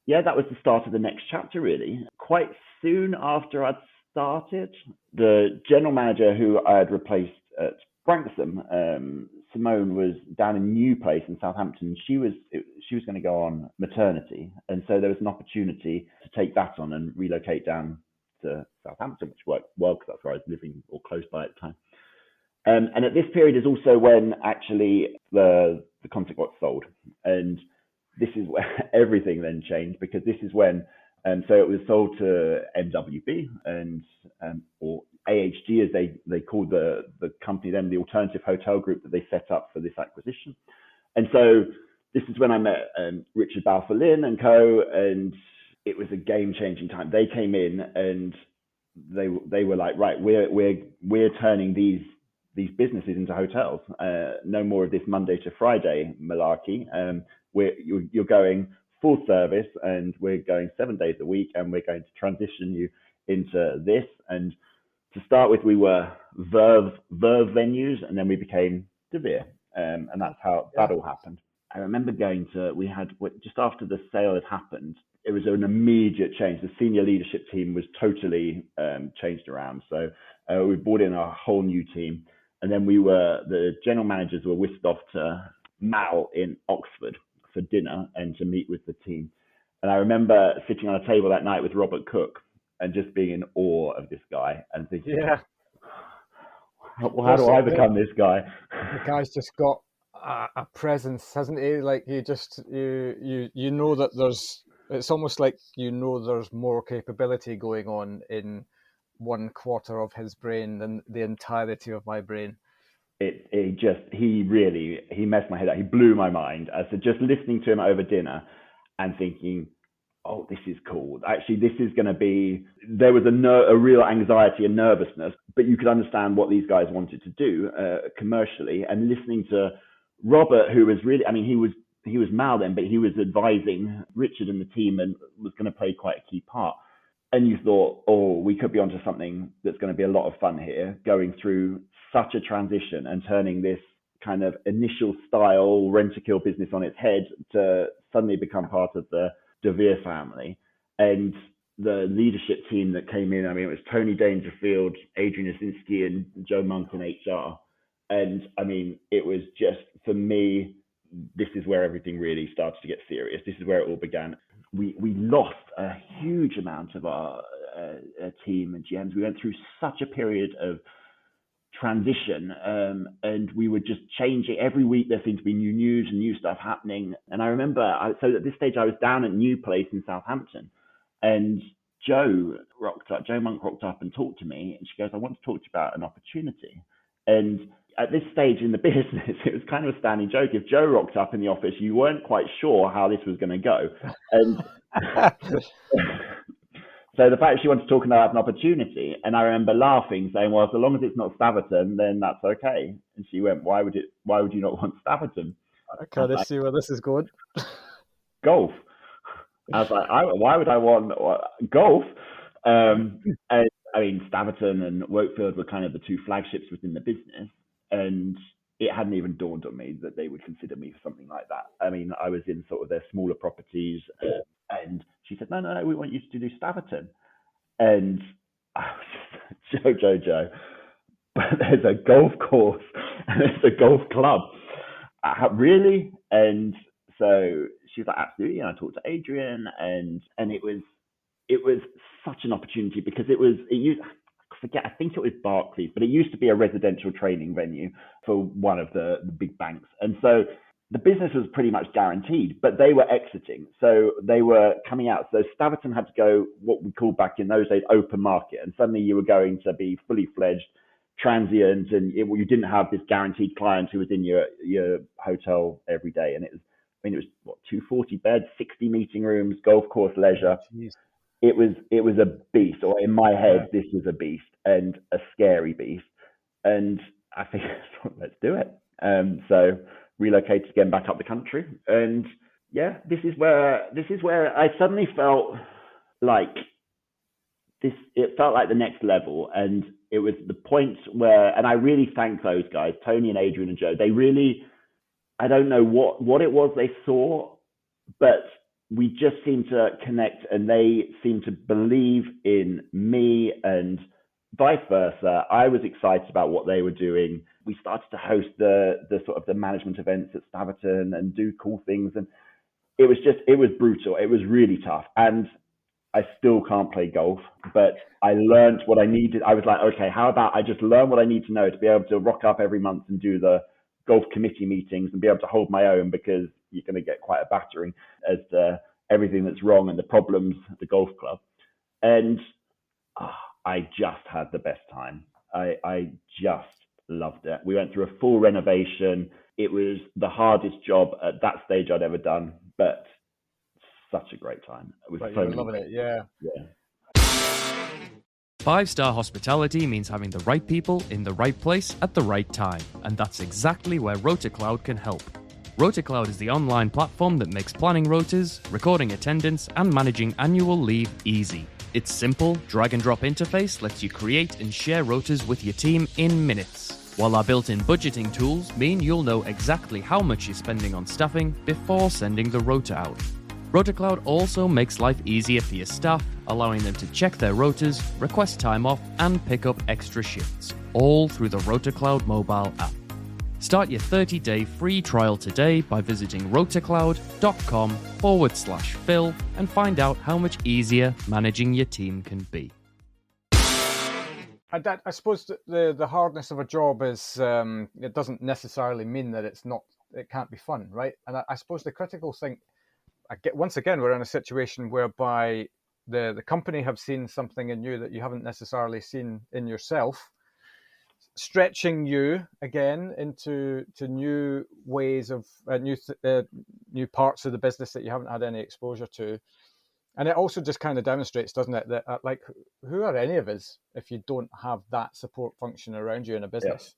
yeah, that was the start of the next chapter, really. Quite soon after I'd started, the general manager who I had replaced at Branksome, Simone, was down in a new place in Southampton. She was going to go on maternity, and so there was an opportunity to take that on and relocate down to Southampton, which worked well because that's where I was living or close by at the time. And at this period is also when actually the concept got sold, and this is where everything then changed, because this is when so it was sold to MWB and or AHG, as they called the company then, the alternative hotel group that they set up for this acquisition. And so this is when I met Richard Balfour-Lynn and co, and it was a game-changing time. They came in and they were like, right, we're turning these businesses into hotels. No more of this Monday to Friday malarkey. You're going full service, and we're going 7 days a week, and we're going to transition you into this. And to start with, we were Verve venues, and then we became De Vere, and that's how that all happened. I remember just after the sale had happened, it was an immediate change. The senior leadership team was totally changed around. So we brought in a whole new team, and then the general managers were whisked off to Mal in Oxford for dinner and to meet with the team. And I remember sitting on a table that night with Robert Cook and just being in awe of this guy and thinking, how do I become this guy? The guy's just got a presence, hasn't he? Like you know that it's almost like there's more capability going on in 1/4 of his brain than the entirety of my brain. He messed my head up. He blew my mind. So just listening to him over dinner and thinking, oh, this is cool. Actually, this is going to be, there was a real anxiety and nervousness, but you could understand what these guys wanted to do commercially. And listening to Robert, who was really, he was Mal then, but he was advising Richard and the team and was going to play quite a key part. And you thought, oh, we could be onto something that's going to be a lot of fun here, going through such a transition and turning this kind of initial style Rent-a-Kill business on its head to suddenly become part of the De Vere family. And the leadership team that came in, it was Tony Dangerfield, Adrian Osinski, and Joe Monk in HR. And it was just, for me, this is where everything really started to get serious. This is where it all began. We lost a huge amount of our team and GMs. We went through such a period of transition, and we were just changing. Every week there seemed to be new news and new stuff happening. And I remember, so at this stage I was down at New Place in Southampton, and Joe Monk rocked up and talked to me, and she goes, I want to talk to you about an opportunity. And at this stage in the business, it was kind of a standing joke. If Joe rocked up in the office, you weren't quite sure how this was going to go. And So the fact she wanted to talk about an opportunity, and I remember laughing, saying, "Well, so long as it's not Staverton, then that's okay." And she went, "Why would you not want Staverton?" I kind of see where this is going. Golf. I was like, why would I want golf? And I mean, Staverton and Wakefield were kind of the two flagships within the business, and it hadn't even dawned on me that they would consider me for something like that. I mean, I was in sort of their smaller properties, and she said, no, we want you to do Staverton. And I was just, Joe, but there's a golf course and there's a golf club. Really? And so she was like, absolutely. And I talked to Adrian, and it was such an opportunity because it used, I forget, I think it was Barclays, but it used to be a residential training venue for one of the big banks. And so the business was pretty much guaranteed, but they were exiting. So they were coming out. So Staverton had to go what we called back in those days open market. And suddenly you were going to be fully fledged transient, and you didn't have this guaranteed client who was in your hotel every day. And it was what, 240 beds, 60 meeting rooms, golf course, leisure. Jeez. It was a beast, or in my head, this was a beast, and a scary beast. And I think, let's do it. So relocated again back up the country, and yeah, this is where I suddenly felt like this. It felt like the next level, and it was the point where, and I really thank those guys, Tony and Adrian and Joe. They really, I don't know what it was they saw, but we just seemed to connect, and they seemed to believe in me, and vice versa. I was excited about what they were doing. We started to host the sort of the management events at Staverton and do cool things, and it was brutal. It was really tough, and I still can't play golf, but I learned what I needed. I was like, okay, how about I just learn what I need to know to be able to rock up every month and do the golf committee meetings and be able to hold my own, because you're going to get quite a battering as to everything that's wrong and the problems at the golf club. And I just had the best time. I just loved it. We went through a full renovation. It was the hardest job at that stage I'd ever done, but such a great time. It was so loving it, yeah. 5-star hospitality means having the right people in the right place at the right time, and that's exactly where RotaCloud can help. RotaCloud is the online platform that makes planning rotas, recording attendance, and managing annual leave easy. Its simple, drag-and-drop interface lets you create and share rotas with your team in minutes, while our built-in budgeting tools mean you'll know exactly how much you're spending on staffing before sending the rota out. RotaCloud also makes life easier for your staff, allowing them to check their rotas, request time off, and pick up extra shifts, all through the RotaCloud mobile app. Start your 30-day free trial today by visiting rotacloud.com/Phil and find out how much easier managing your team can be. I suppose the hardness of a job is it doesn't necessarily mean that it can't be fun, right? And I suppose the critical thing, once again, we're in a situation whereby the company have seen something in you that you haven't necessarily seen in yourself, stretching you again into new ways of new parts of the business that you haven't had any exposure to. And it also just kind of demonstrates, doesn't it, that like, who are any of us if you don't have that support function around you in a business?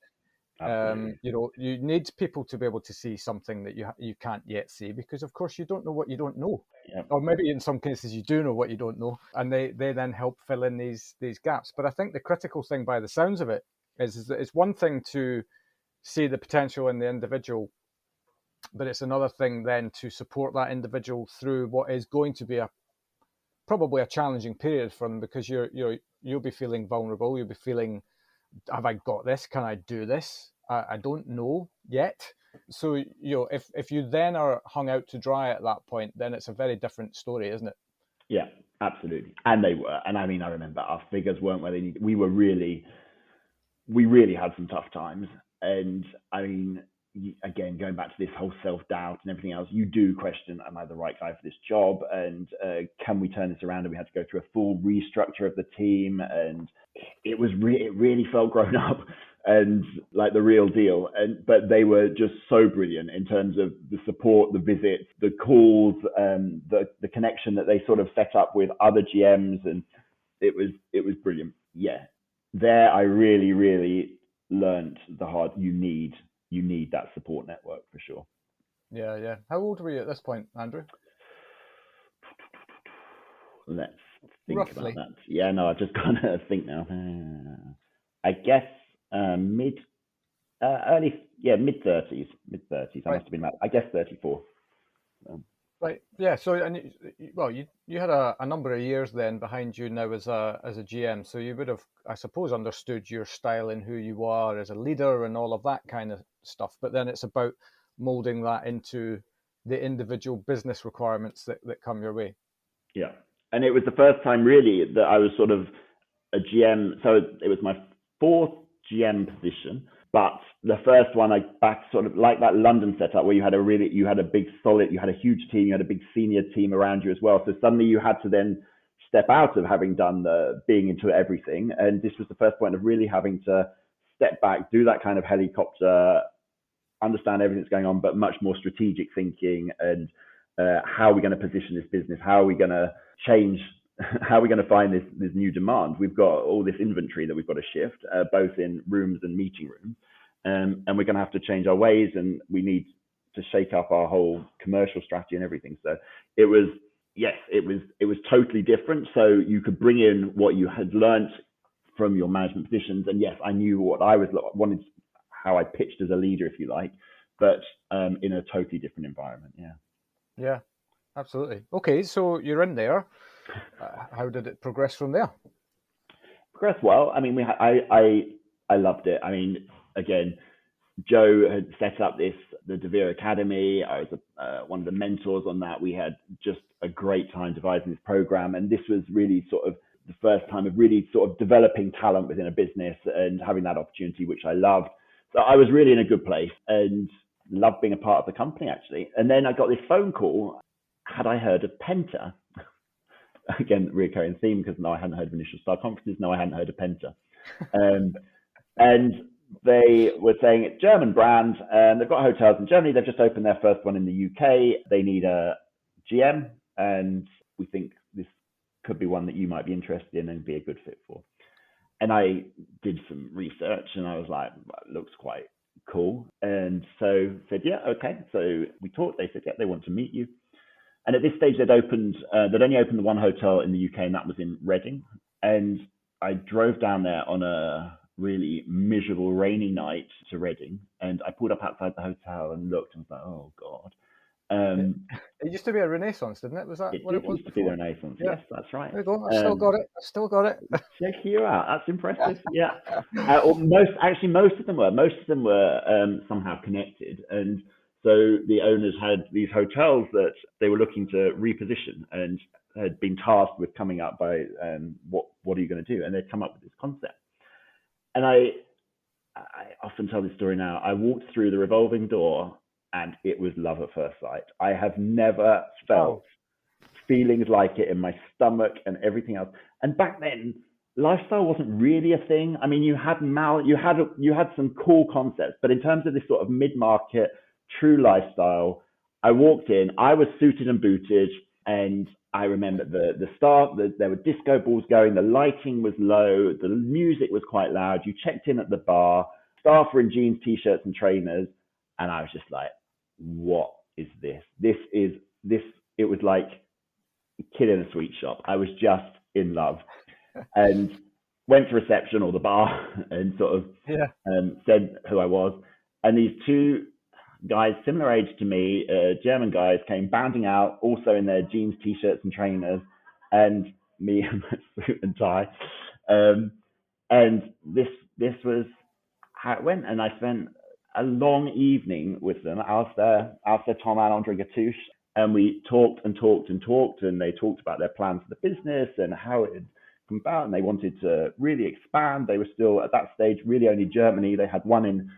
You need people to be able to see something that you can't yet see, because of course you don't know what you don't know, or maybe in some cases you do know what you don't know, and they then help fill in these gaps. But I think the critical thing, by the sounds of it, is that it's one thing to see the potential in the individual, but it's another thing then to support that individual through what is going to be probably a challenging period for them, because you'll be feeling vulnerable. You'll be feeling, have I got this? Can I do this? I don't know yet. So if you then are hung out to dry at that point, then it's a very different story, isn't it? Yeah, absolutely. And they were. And I mean, I remember our figures weren't where they needed. We really had some tough times. And I mean, again, going back to this whole self-doubt and everything else, you do question, am I the right guy for this job? And can we turn this around? And we had to go through a full restructure of the team. And it really felt grown up and like the real deal. But they were just so brilliant in terms of the support, the visits, the calls, the connection that they sort of set up with other GMs. And it was brilliant. Yeah, there I really learned the hard. You need that support network for sure. Yeah. How old were you at this point, Andrew? Let's think Roughly. about that. Yeah, no, I've just got to think now. I guess mid 30s. I must have been about, I guess, 34. Right. Yeah. So, and you had a number of years then behind you now as a GM. So you would have, I suppose, understood your style and who you are as a leader and all of that kind of stuff. But then it's about molding that into the individual business requirements that come your way. Yeah. And it was the first time really that I was sort of a GM. So it was my fourth GM position. But the first one, I back sort of like that London setup where you had a big solid, you had a huge team, you had a big senior team around you as well. So suddenly you had to then step out of having done being into everything. And this was the first point of really having to step back, do that kind of helicopter, understand everything that's going on, but much more strategic thinking and how are we going to position this business? How are we going to change? How are we going to find this new demand? We've got all this inventory that we've got to shift, both in rooms and meeting rooms, and we're going to have to change our ways, and we need to shake up our whole commercial strategy and everything. So it was totally different. So you could bring in what you had learned from your management positions, and yes, I knew what I wanted, how I pitched as a leader, if you like, but in a totally different environment. Yeah, absolutely. Okay, so you're in there. How did it progress from there? Progressed well. I mean, I loved it. I mean, again, Joe had set up the Devere Academy. I was one of the mentors on that. We had just a great time devising this program, and this was really sort of the first time of really sort of developing talent within a business and having that opportunity, which I loved. So I was really in a good place and loved being a part of the company, actually. And then I got this phone call. Had I heard of Penta? Again, recurring theme, because no, I hadn't heard of Initial Star Conferences. No, I hadn't heard of Penta. And they were saying it's German brand, and they've got hotels in Germany. They've just opened their first one in the UK. They need a GM, and we think this could be one that you might be interested in and be a good fit for. And I did some research, and I was like, it looks quite cool. And so said, yeah, okay. So we talked. They said, yeah, they want to meet you. And at this stage, they'd only opened the one hotel in the UK, and that was in Reading. And I drove down there on a really miserable, rainy night to Reading, and I pulled up outside the hotel and looked and was like, oh God. It used to be a Renaissance, didn't it? Was that what it was? It used to be the Renaissance. Yeah. Yes, that's right. There you go. I still got it. Check you out. That's impressive. Yeah. Most of them were somehow connected, and so the owners had these hotels that they were looking to reposition and had been tasked with coming up by what are you going to do? And they'd come up with this concept. And I often tell this story now. I walked through the revolving door and it was love at first sight. I have never felt feelings like it in my stomach and everything else. And back then, lifestyle wasn't really a thing. I mean, you had some cool concepts, but in terms of this sort of mid-market, true lifestyle, I walked in, I was suited and booted, and I remember the staff, there were disco balls going, the lighting was low, the music was quite loud, you checked in at the bar, staff were in jeans, t-shirts and trainers, and I was just like, what is this? It was like a kid in a sweet shop. I was just in love. And went to reception or the bar and sort of said who I was. And these two guys, similar age to me, German guys, came bounding out, also in their jeans, t-shirts and trainers, and me in my suit and tie. And this was how it went. And I spent a long evening with them. Alistair, Tom and Andre Gatouche, and we talked, and they talked about their plans for the business and how it had come about, and they wanted to really expand. They were still at that stage really only Germany. They had one in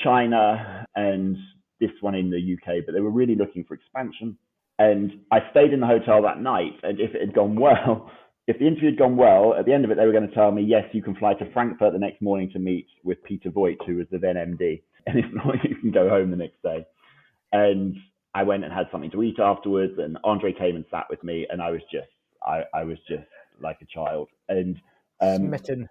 China and this one in the UK, but they were really looking for expansion. And I stayed in the hotel that night, and if the interview had gone well, at the end of it, they were going to tell me, yes, you can fly to Frankfurt the next morning to meet with Peter Voigt, who was the then MD. And if not, you can go home the next day. And I went and had something to eat afterwards, and Andre came and sat with me, and I was just like a child. And smitten.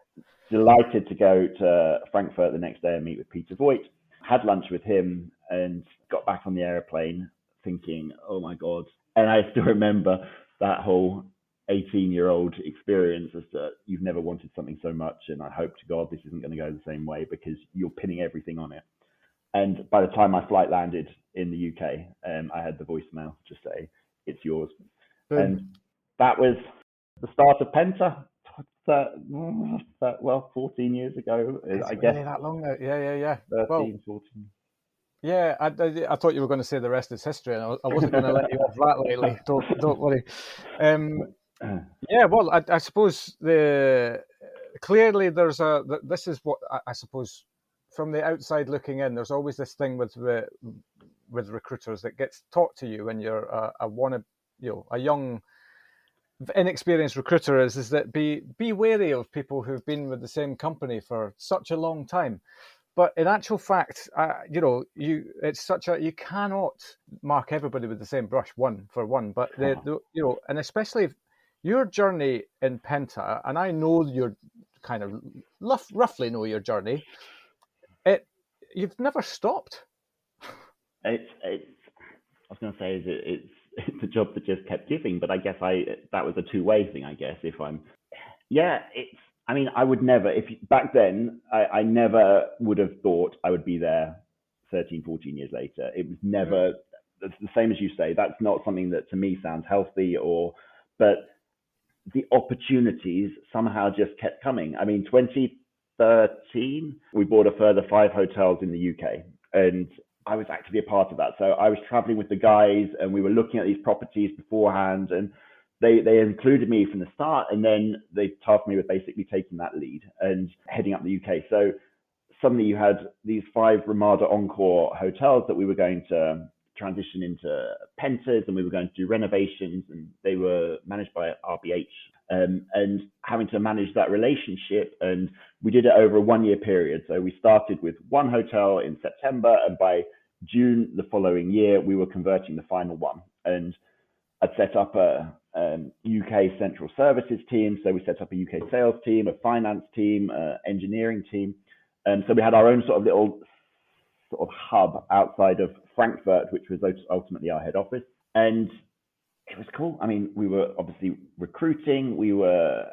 Delighted to go to Frankfurt the next day and meet with Peter Voigt. Had lunch with him and got back on the airplane thinking, oh my God. And I still remember that whole 18-year-old experience as to you've never wanted something so much, and I hope to God this isn't going to go the same way, because you're pinning everything on it. And by the time my flight landed in the UK, I had the voicemail to say, it's yours. Boom. And that was the start of Penta. 14 years ago, I guess. Really that long now? Yeah. 13, 14. Yeah, I thought you were going to say the rest is history, and I wasn't going to let you off that lightly. Don't worry. Yeah, well, I suppose clearly there's this is what I suppose from the outside looking in. There's always this thing with recruiters that gets taught to you when you're a young, inexperienced recruiter is that be wary of people who've been with the same company for such a long time. But in actual fact, you cannot mark everybody with the same brush, one for one. But and especially your journey in Penta, and I know your kind of roughly know your journey. You've never stopped. I was going to say it's a job that just kept giving, but I guess that was a two-way thing. I guess I would never, back then, I never would have thought I would be there 13, 14 years later. It was never, it's the same as you say, that's not something that to me sounds healthy but the opportunities somehow just kept coming. I mean, 2013, we bought a further 5 hotels in the UK, and I was actively a part of that. So I was traveling with the guys and we were looking at these properties beforehand, and they included me from the start, and then they tasked me with basically taking that lead and heading up the UK. So suddenly you had these 5 Ramada Encore hotels that we were going to transition into Pentas, and we were going to do renovations, and they were managed by RBH, and having to manage that relationship. And we did it over a 1-year period. So we started with 1 hotel in September, and by June the following year, we were converting the final one. And I'd set up a UK central services team. So we set up a UK sales team, a finance team, engineering team. And so we had our own sort of little sort of hub outside of Frankfurt, which was ultimately our head office. And it was cool. I mean, we were obviously recruiting. We were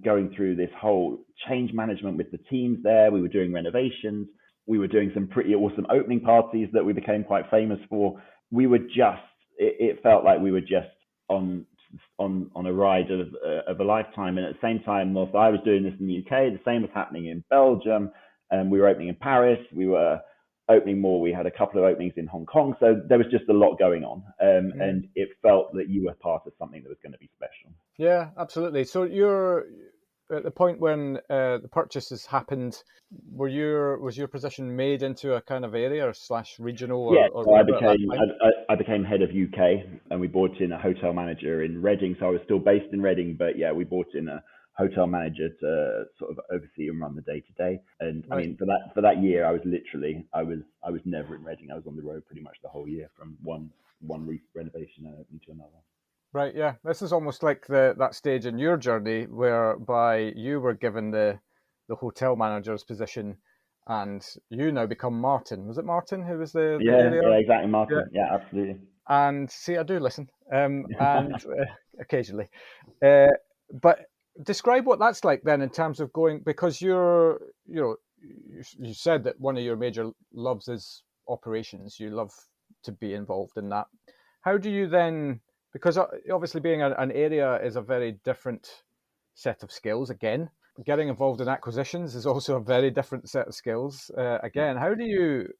going through this whole change management with the teams there. We were doing renovations. We were doing some pretty awesome opening parties that we became quite famous for. We were just, it felt like we were just on a ride of a lifetime. And at the same time, whilst I was doing this in the UK, the same was happening in Belgium. We were opening in Paris. We were opening more. We had a couple of openings in Hong Kong. So there was just a lot going on. And it felt that you were part of something that was going to be special. Yeah, absolutely. So you're at the point when the purchases happened, was your position made into a kind of area / regional? So I became head of UK, and we brought in a hotel manager in Reading. So I was still based in Reading, but yeah, we brought in a hotel manager to sort of oversee and run the day to day. And right. I mean, for that year, I was never in Reading. I was on the road pretty much the whole year, from one renovation into another. Right, yeah. This is almost like that stage in your journey whereby you were given the hotel manager's position, and you now become Martin. Was it Martin who was the area? Yeah, exactly, Martin. Yeah, absolutely. And see, I do listen, and occasionally. But describe what that's like then in terms of going, because you said that one of your major loves is operations. You love to be involved in that. How do you then? Because obviously being an area is a very different set of skills. Again, getting involved in acquisitions is also a very different set of skills. Again, how do you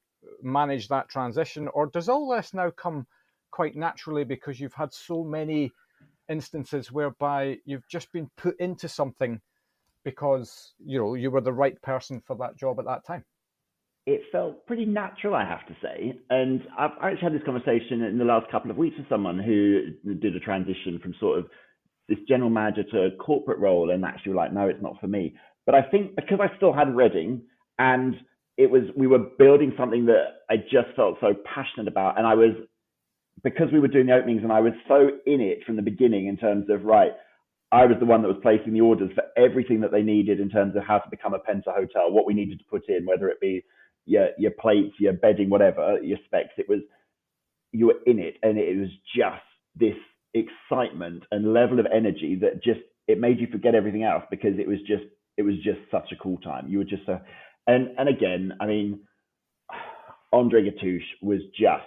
manage that transition? Or does all this now come quite naturally because you've had so many instances whereby you've just been put into something because you were the right person for that job at that time? It felt pretty natural, I have to say. And I've actually had this conversation in the last couple of weeks with someone who did a transition from sort of this general manager to a corporate role, and actually were like, no, it's not for me. But I think because I still had Reading, and we were building something that I just felt so passionate about, and because we were doing the openings and I was so in it from the beginning in terms of, right, I was the one that was placing the orders for everything that they needed in terms of how to become a Penta Hotel, what we needed to put in, whether it be your plates, your bedding, whatever, your specs. It was, you were in it, and it was just this excitement and level of energy that just, it made you forget everything else, because it was just such a cool time. You were just so, and again, I mean, Andre Gatouche was just,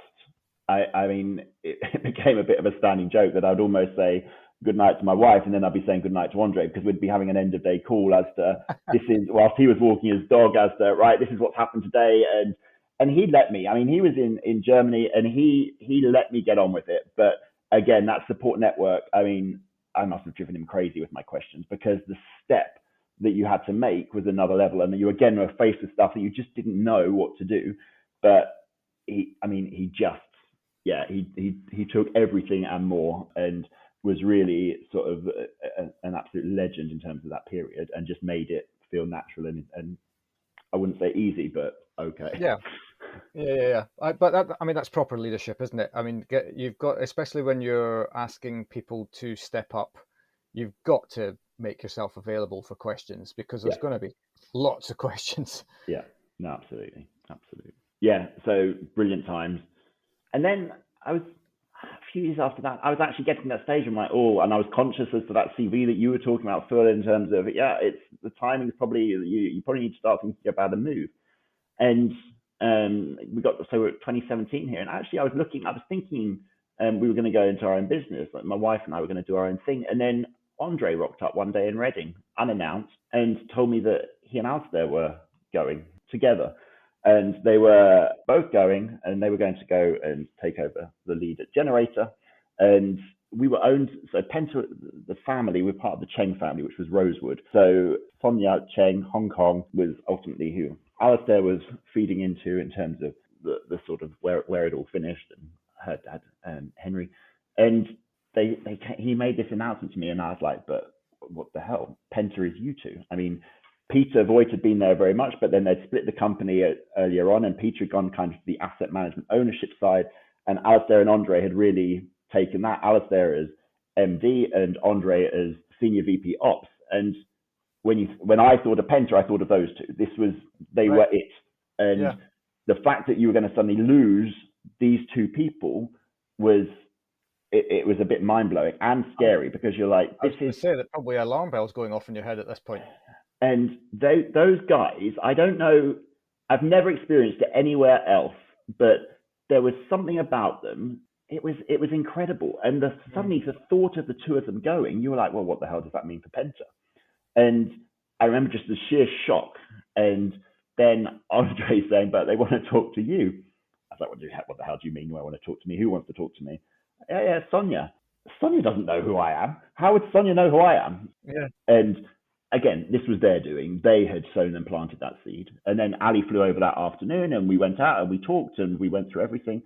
I mean, it became a bit of a standing joke that I'd almost say good night to my wife, and then I'd be saying good night to Andre, because we'd be having an end of day call as to, this is, whilst he was walking his dog, as to, right, this is what's happened today. And he let me, I mean, he was in Germany, and he let me get on with it. But again, that support network, I mean, I must have driven him crazy with my questions, because the step that you had to make was another level. And you again were faced with stuff that you just didn't know what to do. But he took everything and more, and was really sort of an absolute legend in terms of that period, and just made it feel natural and I wouldn't say easy, but okay. Yeah. But that, I mean, that's proper leadership, isn't it? I mean, you've got, especially when you're asking people to step up, you've got to make yourself available for questions, because there's going to be lots of questions. Yeah, no, absolutely. Yeah, so brilliant times. And then a few years after that, I was actually getting to that stage of and I was conscious as to that CV that you were talking about, Phil, in terms of, it's the timing is probably, you probably need to start thinking about a move. And we're 2017 here, and actually I was thinking we were going to go into our own business, like my wife and I were going to do our own thing. And then Andre rocked up one day in Reading, unannounced, and told me that he and Alistair were going together. And they were both going, and they were going to go and take over the lead at Generator. And we were owned, so Penta, the family, we're part of the Cheng family, which was Rosewood. So Sonia Cheng, Hong Kong, was ultimately who Alistair was feeding into in terms of the sort of where it all finished, and her dad, Henry. And he made this announcement to me, and I was like, but what the hell? Penta is you two. I mean, Peter Voigt had been there very much, but then they'd split the company earlier on, and Peter had gone kind of to the asset management ownership side, and Alistair and Andre had really taken that. Alistair as MD and Andre as Senior VP Ops. And when I thought of Penta, I thought of those two. They were it. And the fact that you were going to suddenly lose these two people was, it was a bit mind-blowing and scary, because you're like, I was going to say that probably alarm bells going off in your head at this point. And those guys, I don't know, I've never experienced it anywhere else, but there was something about them. It was incredible. And suddenly the thought of the two of them going, you were like, well, what the hell does that mean for Penta? And I remember just the sheer shock. And then Andre saying, but they want to talk to you. I was like, what the hell do you mean they want to talk to me? Who wants to talk to me? Yeah, Sonia. Sonia doesn't know who I am. How would Sonia know who I am? Yeah. And again, this was their doing. They had sown and planted that seed. And then Ali flew over that afternoon, and we went out and we talked and we went through everything.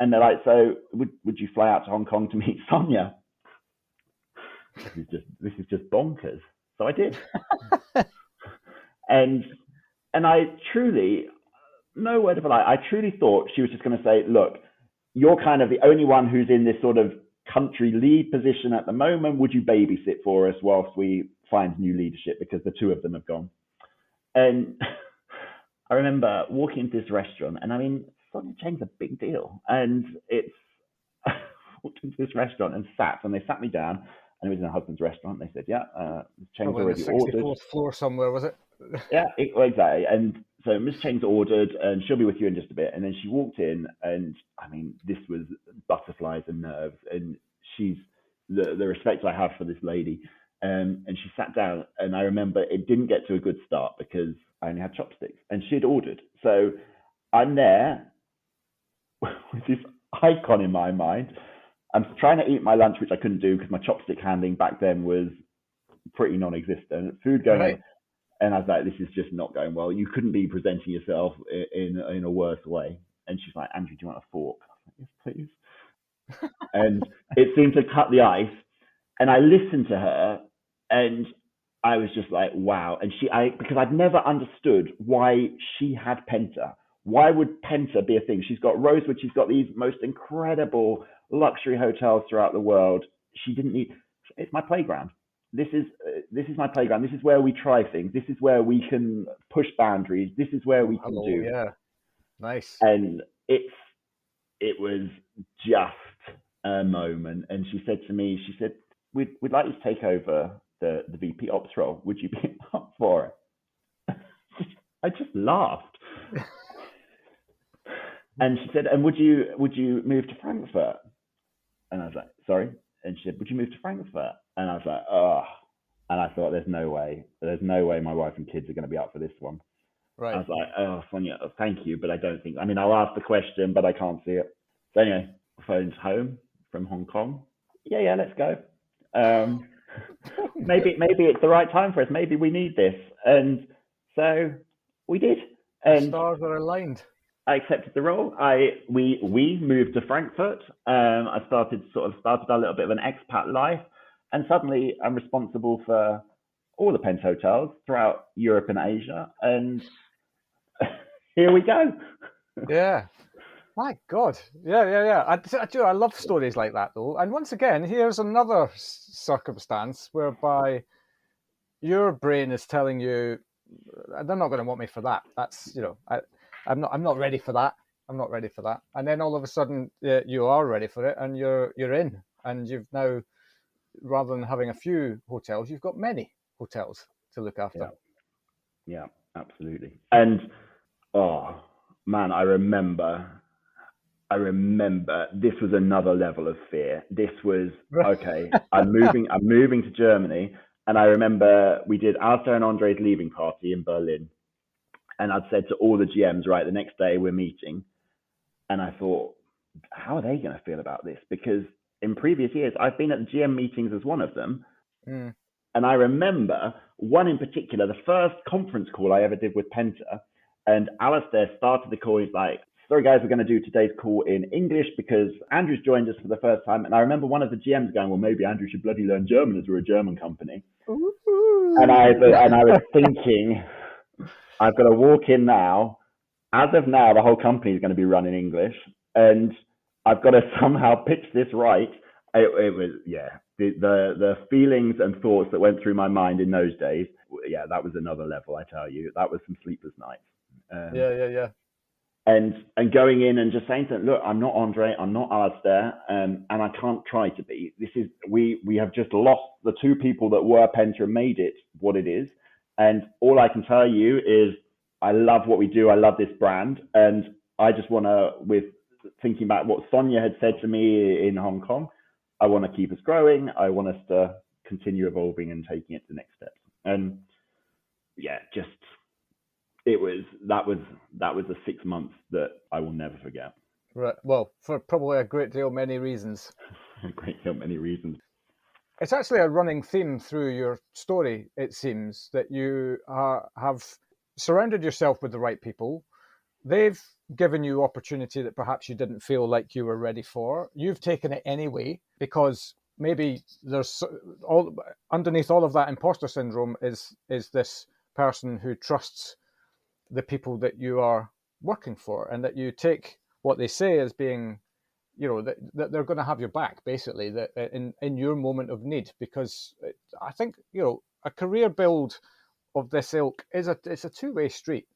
And they're like, so would you fly out to Hong Kong to meet Sonia? This is just bonkers. So I did. and I truly, no word of a lie, I truly thought she was just going to say, look, you're kind of the only one who's in this sort of country lead position at the moment. Would you babysit for us whilst we find new leadership, because the two of them have gone? And I remember walking into this restaurant, and I mean, Sonia Cheng's a big deal. And I walked into this restaurant and they sat me down, and it was in her husband's restaurant. They said, yeah, Ms. Cheng's already ordered. 64th floor somewhere, was it? Yeah, exactly. And so Ms. Cheng's ordered, and she'll be with you in just a bit. And then she walked in, and I mean, this was butterflies and nerves. And she's the respect I have for this lady. And she sat down, and I remember it didn't get to a good start because I only had chopsticks, and she had ordered. So I'm there with this icon in my mind. I'm trying to eat my lunch, which I couldn't do because my chopstick handling back then was pretty non-existent. Food going on, and I was like, this is just not going well. You couldn't be presenting yourself in a worse way. And she's like, Andrew, do you want a fork? I was like, yes, please. And it seemed to cut the ice. And I listened to her, and I was just like, wow. And because I'd never understood why she had Penta. Why would Penta be a thing? She's got Rosewood. She's got these most incredible luxury hotels throughout the world. She didn't need, it's my playground. this is my playground. This is where we try things. This is where we can push boundaries. This is where we can do. Yeah, nice. And it was just a moment. And she said to me, she said, we'd like you to take over the VP Ops role. Would you be up for it? I just laughed. And she said, and would you move to Frankfurt? And I was like, sorry. And she said, would you move to Frankfurt? And I was like, oh. And I thought, there's no way my wife and kids are going to be up for this one. Right. I was like, oh, Sonia, thank you, but I don't think, I'll ask the question, but I can't see it. So anyway, phone's home from Hong Kong. Yeah, let's go. Maybe it's the right time for us. Maybe we need this. And so we did. And stars are aligned. I accepted the role. We moved to Frankfurt. I started a little bit of an expat life, and suddenly I'm responsible for all the Penta Hotels throughout Europe and Asia. And here we go. Yeah. My God. Yeah. I love stories like that, though. And once again, here's another circumstance whereby your brain is telling you, they're not going to want me for that. That's, I'm not ready for that. I'm not ready for that. And then all of a sudden, you are ready for it, and you're in. And you've now, rather than having a few hotels, you've got many hotels to look after. Yeah, absolutely. And oh man, I remember this was another level of fear. This was okay. I'm moving to Germany, and I remember we did Alistair and Andre's leaving party in Berlin, and I'd said to all the GMs, right, the next day we're meeting, and I thought, how are they going to feel about this? Because in previous years, I've been at the GM meetings as one of them, and I remember one in particular, the first conference call I ever did with Penta, and Alistair started the call. He's like, sorry guys, we're going to do today's call in English because Andrew's joined us for the first time. And I remember one of the GMs going, well, maybe Andrew should bloody learn German as we're a German company. Ooh. And I was thinking, I've got to walk in now. As of now, the whole company is going to be run in English, and I've got to somehow pitch this right. It was, the feelings and thoughts that went through my mind in those days. Yeah, that was another level, I tell you. That was some sleepless nights. Yeah. And going in and just saying to them, look, I'm not Andre, I'm not Alistair, and I can't try to be. This is we have just lost the two people that were Penta and made it what it is. And all I can tell you is I love what we do. I love this brand, and I just want to, with thinking about what Sonia had said to me in Hong Kong, I want to keep us growing. I want us to continue evolving and taking it to the next steps. And yeah, just. That was the 6 months that I will never forget. Right. Well, for probably a great deal many reasons. It's actually a running theme through your story, it seems, that you have surrounded yourself with the right people. They've given you opportunity that perhaps you didn't feel like you were ready for. You've taken it anyway, because maybe there's underneath all of that imposter syndrome is this person who trusts the people that you are working for, and that you take what they say as being, that they're going to have your back, basically, that in your moment of need. Because I think, a career build of this ilk it's a two-way street.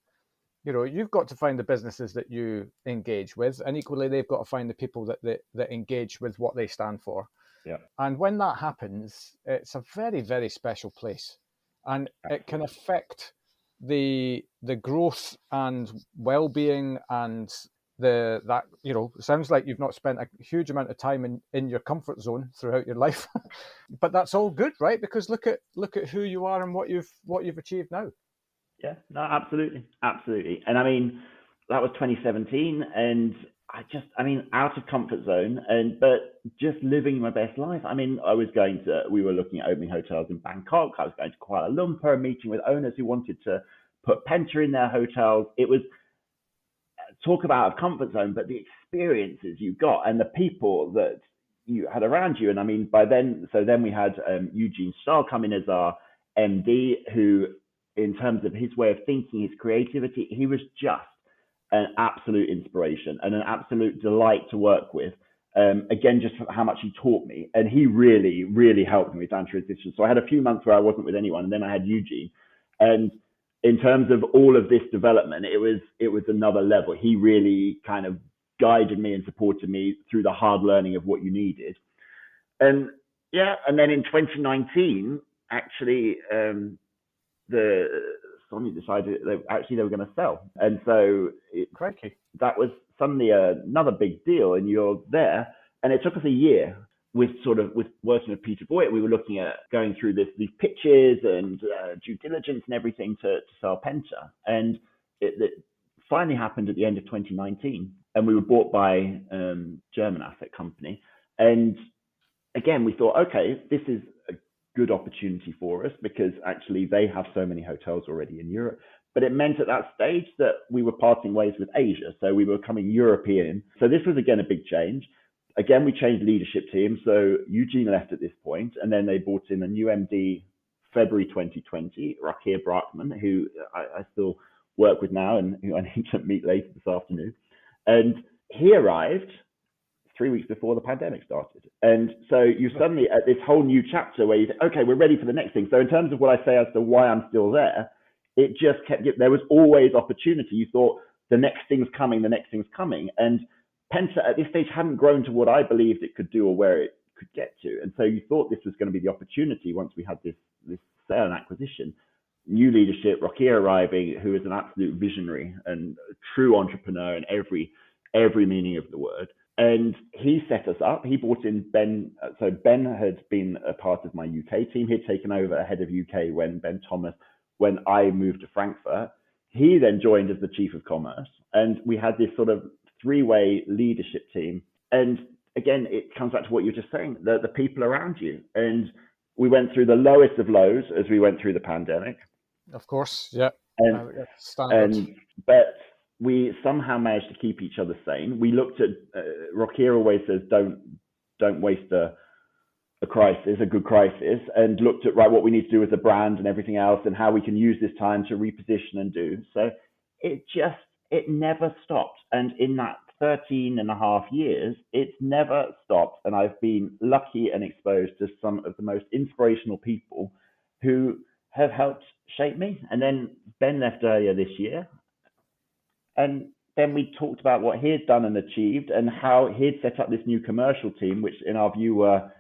You've got to find the businesses that you engage with, and equally they've got to find the people that engage with what they stand for. Yeah. And when that happens, it's a very, very special place, and it can affect the growth and well-being, and it sounds like you've not spent a huge amount of time in your comfort zone throughout your life, but that's all good, right? Because look at who you are and what you've achieved now. Yeah, no, absolutely. And that was 2017, and out of comfort zone, but just living my best life. We were looking at opening hotels in Bangkok. I was going to Kuala Lumpur, meeting with owners who wanted to put Penta in their hotels. It was talk about out of comfort zone, but the experiences you got and the people that you had around you. And by then we had Eugene Stahl come in as our MD, who, in terms of his way of thinking, his creativity, he was just an absolute inspiration and an absolute delight to work with. Again, just how much he taught me. And he really, really helped me with down transition. So I had a few months where I wasn't with anyone, and then I had Eugene. And in terms of all of this development, it was another level. He really kind of guided me and supported me through the hard learning of what you needed. And and then in 2019, actually, Sony decided they were going to sell. And so that was suddenly another big deal, and you're there. And it took us a year with working with Peter Boyd. We were looking at going through these pitches and due diligence and everything to sell Penta. And it finally happened at the end of 2019. And we were bought by German asset company. And again, we thought, okay, this is a good opportunity for us because actually they have so many hotels already in Europe. But it meant at that stage that we were parting ways with Asia. So we were becoming European. So this was, again, a big change. Again, we changed leadership team. So Eugene left at this point, and then they brought in a new MD February 2020, Rakir Brackman, who I still work with now and who I need to meet later this afternoon. And he arrived 3 weeks before the pandemic started. And so you suddenly at this whole new chapter where you think, okay, we're ready for the next thing. So in terms of what I say as to why I'm still there, it just there was always opportunity. You thought the next thing's coming. And Penta at this stage hadn't grown to what I believed it could do or where it could get to. And so you thought this was going to be the opportunity once we had this sale and acquisition. New leadership, Rakir arriving, who is an absolute visionary and true entrepreneur in every meaning of the word. And he set us up. He brought in Ben. So Ben had been a part of my UK team. He'd taken over head of UK when I moved to Frankfurt. He then joined as the chief of commerce. And we had this sort of three-way leadership team. And again, it comes back to what you're just saying, the people around you. And we went through the lowest of lows as we went through the pandemic. Of course, yeah. But we somehow managed to keep each other sane. We looked at, Rakir always says, don't waste a crisis, a good crisis, and looked at, what we need to do as a brand and everything else and how we can use this time to reposition and do. So it never stopped. And in that 13 and a half years, it's never stopped. And I've been lucky and exposed to some of the most inspirational people who have helped shape me. And then Ben left earlier this year. And then we talked about what he had done and achieved and how he'd set up this new commercial team, which in our view were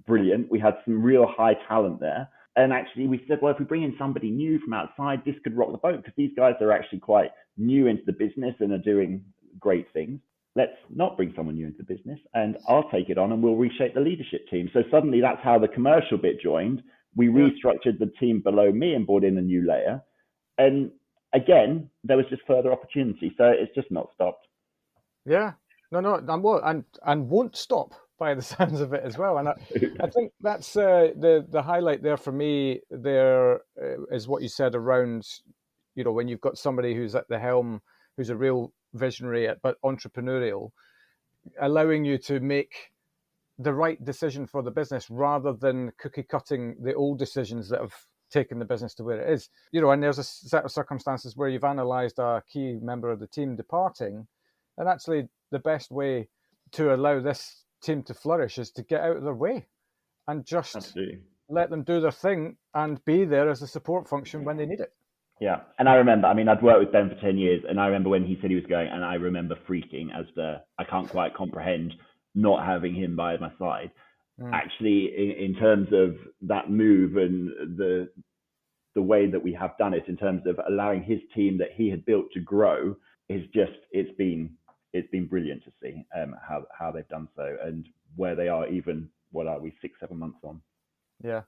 brilliant. We had some real high talent there. And actually we said, well, if we bring in somebody new from outside, this could rock the boat because these guys are actually quite new into the business and are doing great things. Let's not bring someone new into the business and I'll take it on and we'll reshape the leadership team. So suddenly that's how the commercial bit joined. We restructured the team below me and brought in a new layer. And again, there was just further opportunity. So it's just not stopped. Yeah, and won't stop by the sounds of it as well. And I think that's the highlight there for me. There is what you said around, when you've got somebody who's at the helm, who's a real visionary but entrepreneurial, allowing you to make the right decision for the business rather than cookie cutting the old decisions that have taken the business to where it is. And there's a set of circumstances where you've analysed a key member of the team departing, and actually the best way to allow this team to flourish is to get out of their way and just let them do their thing and be there as a support function when they need it. Yeah. And I remember, I'd worked with Ben for 10 years and I remember when he said he was going, and I remember freaking I can't quite comprehend not having him by my side. Actually, in terms of that move and the way that we have done it, in terms of allowing his team that he had built to grow, it's been brilliant to see how they've done so and where they are even, 6-7 months on. Yeah.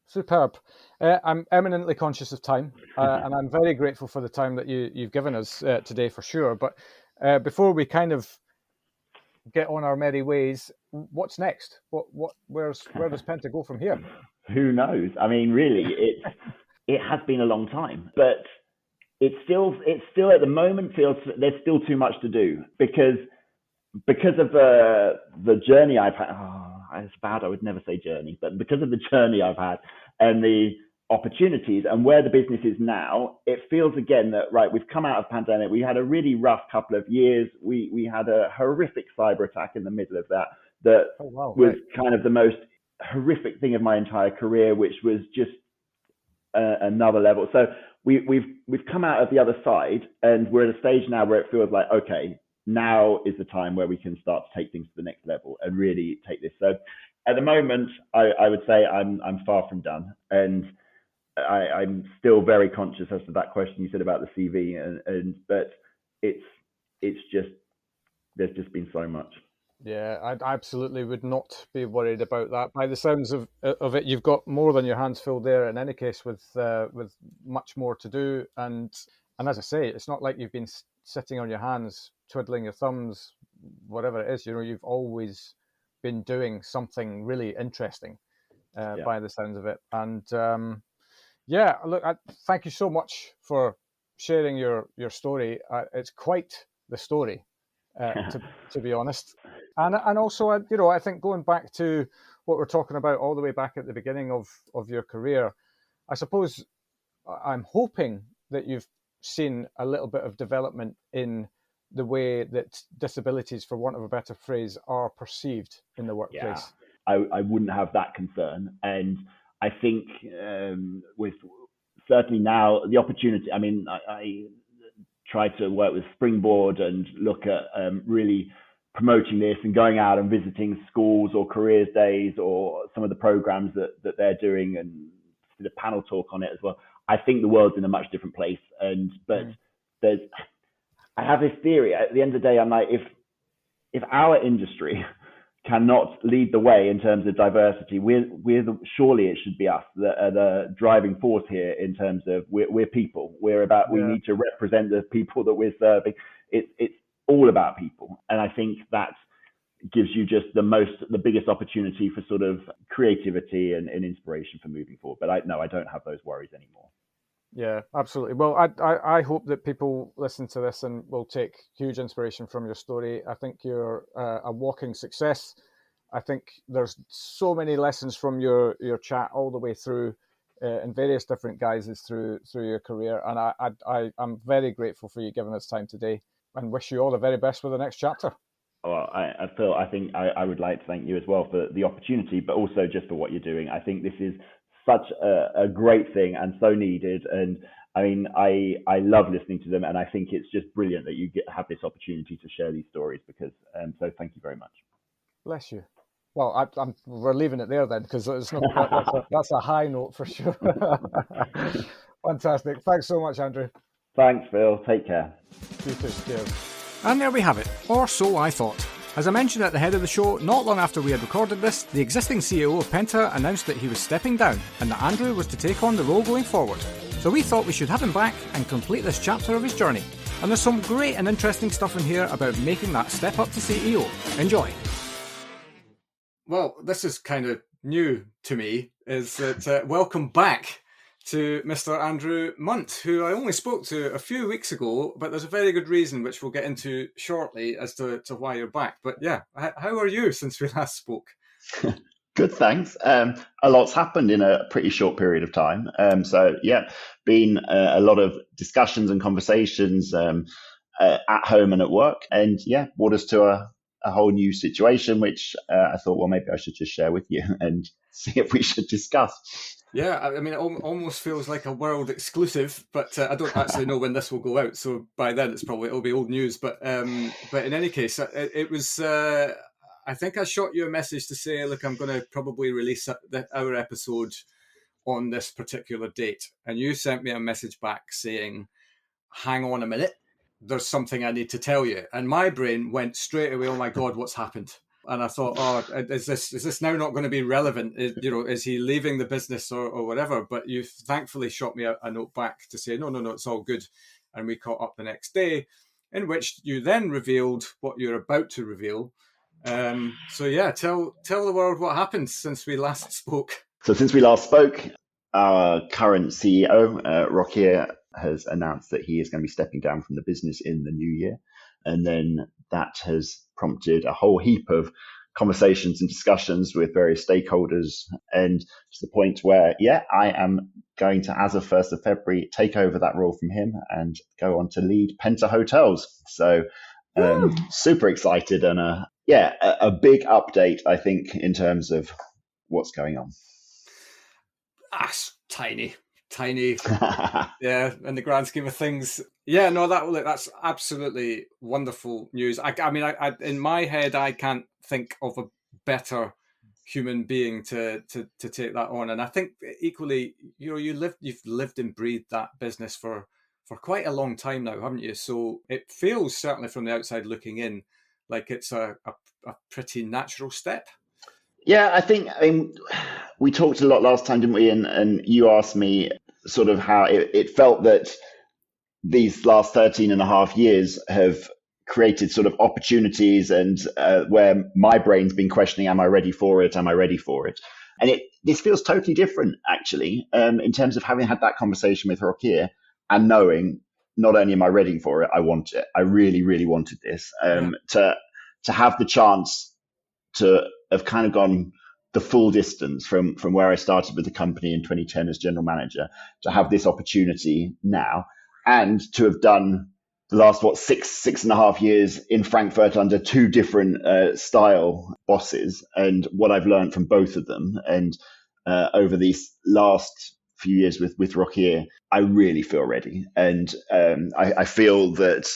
Superb. I'm eminently conscious of time, and I'm very grateful for the time that you've given us today for sure. But before we kind of get on our merry ways, what's next? Where does Penta go from here? Who knows? Really, it has been a long time, but it still at the moment feels there's still too much to do because of the journey I've had. It's bad. I would never say journey, but because of the journey I've had and the opportunities and where the business is now, it feels again that, right, we've come out of pandemic. We had a really rough couple of years. We had a horrific cyber attack in the middle of that was kind of the most horrific thing of my entire career, which was just another level. So we've come out of the other side, and we're at a stage now where it feels like, okay, now is the time where we can start to take things to the next level and really take this. So at the moment, I would say I'm far from done, and I'm still very conscious as to that question you said about the CV, but it's just, there's just been so much. Yeah, I absolutely would not be worried about that. By the sounds of it, you've got more than your hands full there. In any case, with much more to do, and as I say, it's not like you've been sitting on your hands twiddling your thumbs, whatever it is. You know, you've always been doing something really interesting. By the sounds of it, and look, thank you so much for sharing your story. It's quite the story, to be honest. And also, I think going back to what we're talking about all the way back at the beginning of your career, I suppose I'm hoping that you've seen a little bit of development in the way that disabilities, for want of a better phrase, are perceived in the workplace. Yeah, I wouldn't have that concern. And I think with certainly now the opportunity, I mean, I try to work with Springboard and look at really promoting this and going out and visiting schools or careers days or some of the programs that they're doing, and did a panel talk on it as well. I think the world's in a much different place, but I have this theory. At the end of the day, I'm like, if our industry cannot lead the way in terms of diversity, surely it should be us that are the driving force here in terms of we're people. We need to represent the people that we're serving. It's all about people, and I think that gives you just the biggest opportunity for sort of creativity and inspiration for moving forward. But I don't have those worries anymore. Yeah, absolutely. Well, I hope that people listen to this and will take huge inspiration from your story. I think you're a walking success. I think there's so many lessons from your chat all the way through in various different guises through your career. And I'm very grateful for you giving us time today, and wish you all the very best with the next chapter. Well, I think I would like to thank you as well for the opportunity, but also just for what you're doing. I think this is such a great thing and so needed. And I mean, I love listening to them, and I think it's just brilliant that you have this opportunity to share these stories, because so thank you very much. Bless you. Well, we're leaving it there then, because it's not that's a high note for sure. Fantastic. Thanks so much, Andrew. Thanks, Phil. Take care. You too. Cheers. And there we have it, or so I thought. As I mentioned at the head of the show, not long after we had recorded this, the existing CEO of Penta announced that he was stepping down and that Andrew was to take on the role going forward. So we thought we should have him back and complete this chapter of his journey. And there's some great and interesting stuff in here about making that step up to CEO. Enjoy. Well, this is kind of new to me, is that welcome back to Mr. Andrew Munt, who I only spoke to a few weeks ago, but there's a very good reason, which we'll get into shortly, as to why you're back. But yeah, how are you since we last spoke? Good, thanks. A lot's happened in a pretty short period of time. So yeah, been a lot of discussions and conversations at home and at work, and yeah, brought us to a whole new situation, which I thought, well, maybe I should just share with you and see if we should discuss. Yeah, I mean, it almost feels like a world exclusive, but I don't actually know when this will go out. So by then, it'll be old news. But in any case, it was. I think I shot you a message to say, look, I'm going to probably release our episode on this particular date, and you sent me a message back saying, "Hang on a minute, there's something I need to tell you." And my brain went straight away, "Oh my God, what's happened?" And I thought, "Oh, is this now not going to be relevant? Is he leaving the business or whatever?" But you thankfully shot me a note back to say, no, it's all good. And we caught up the next day, in which you then revealed what you're about to reveal. So yeah, tell the world what happened since we last spoke. So since we last spoke, our current CEO, Rokier, has announced that he is going to be stepping down from the business in the new year. And then that has prompted a whole heap of conversations and discussions with various stakeholders, and to the point where, yeah, I am going to, as of 1st of February, take over that role from him and go on to lead Penta Hotels. So super excited, and a big update, I think, in terms of what's going on. Tiny. Yeah, in the grand scheme of things. Yeah, no, that's absolutely wonderful news. I mean, I in my head, I can't think of a better human being to take that on. And I think equally, you've lived and breathed that business for quite a long time now, haven't you? So it feels, certainly from the outside looking in, like it's a pretty natural step. Yeah, I mean, we talked a lot last time, didn't we? And you asked me sort of how it felt that these last 13 and a half years have created sort of opportunities, and where my brain's been questioning, am I ready for it? Am I ready for it? And this feels totally different, actually, in terms of having had that conversation with Rokier and knowing not only am I ready for it, I want it. I really, really wanted this. To have the chance to have kind of gone the full distance from where I started with the company in 2010 as general manager, to have this opportunity now, and to have done the last, six and a half years in Frankfurt under two different style bosses, and what I've learned from both of them. And over these last few years with Rokier, I really feel ready. And I feel that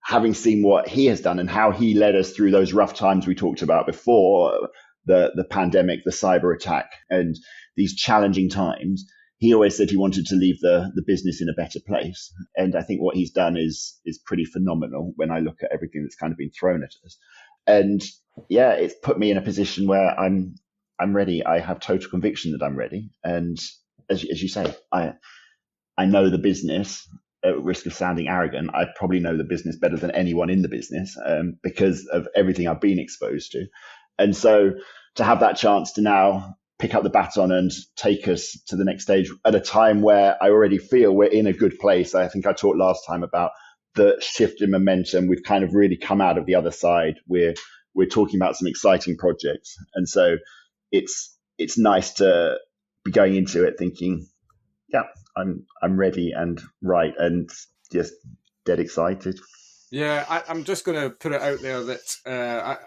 having seen what he has done and how he led us through those rough times we talked about before, the pandemic, the cyber attack, and these challenging times, he always said he wanted to leave the business in a better place. And I think what he's done is pretty phenomenal when I look at everything that's kind of been thrown at us. And yeah, it's put me in a position where I'm ready. I have total conviction that I'm ready. And as you say, I know the business. At risk of sounding arrogant, I probably know the business better than anyone in the business, because of everything I've been exposed to. And so to have that chance to now pick up the baton and take us to the next stage at a time where I already feel we're in a good place. I think I talked last time about the shift in momentum. We've kind of really come out of the other side. We're talking about some exciting projects. And so it's nice to be going into it thinking, yeah, I'm ready and right and just dead excited. Yeah, I'm just going to put it out there that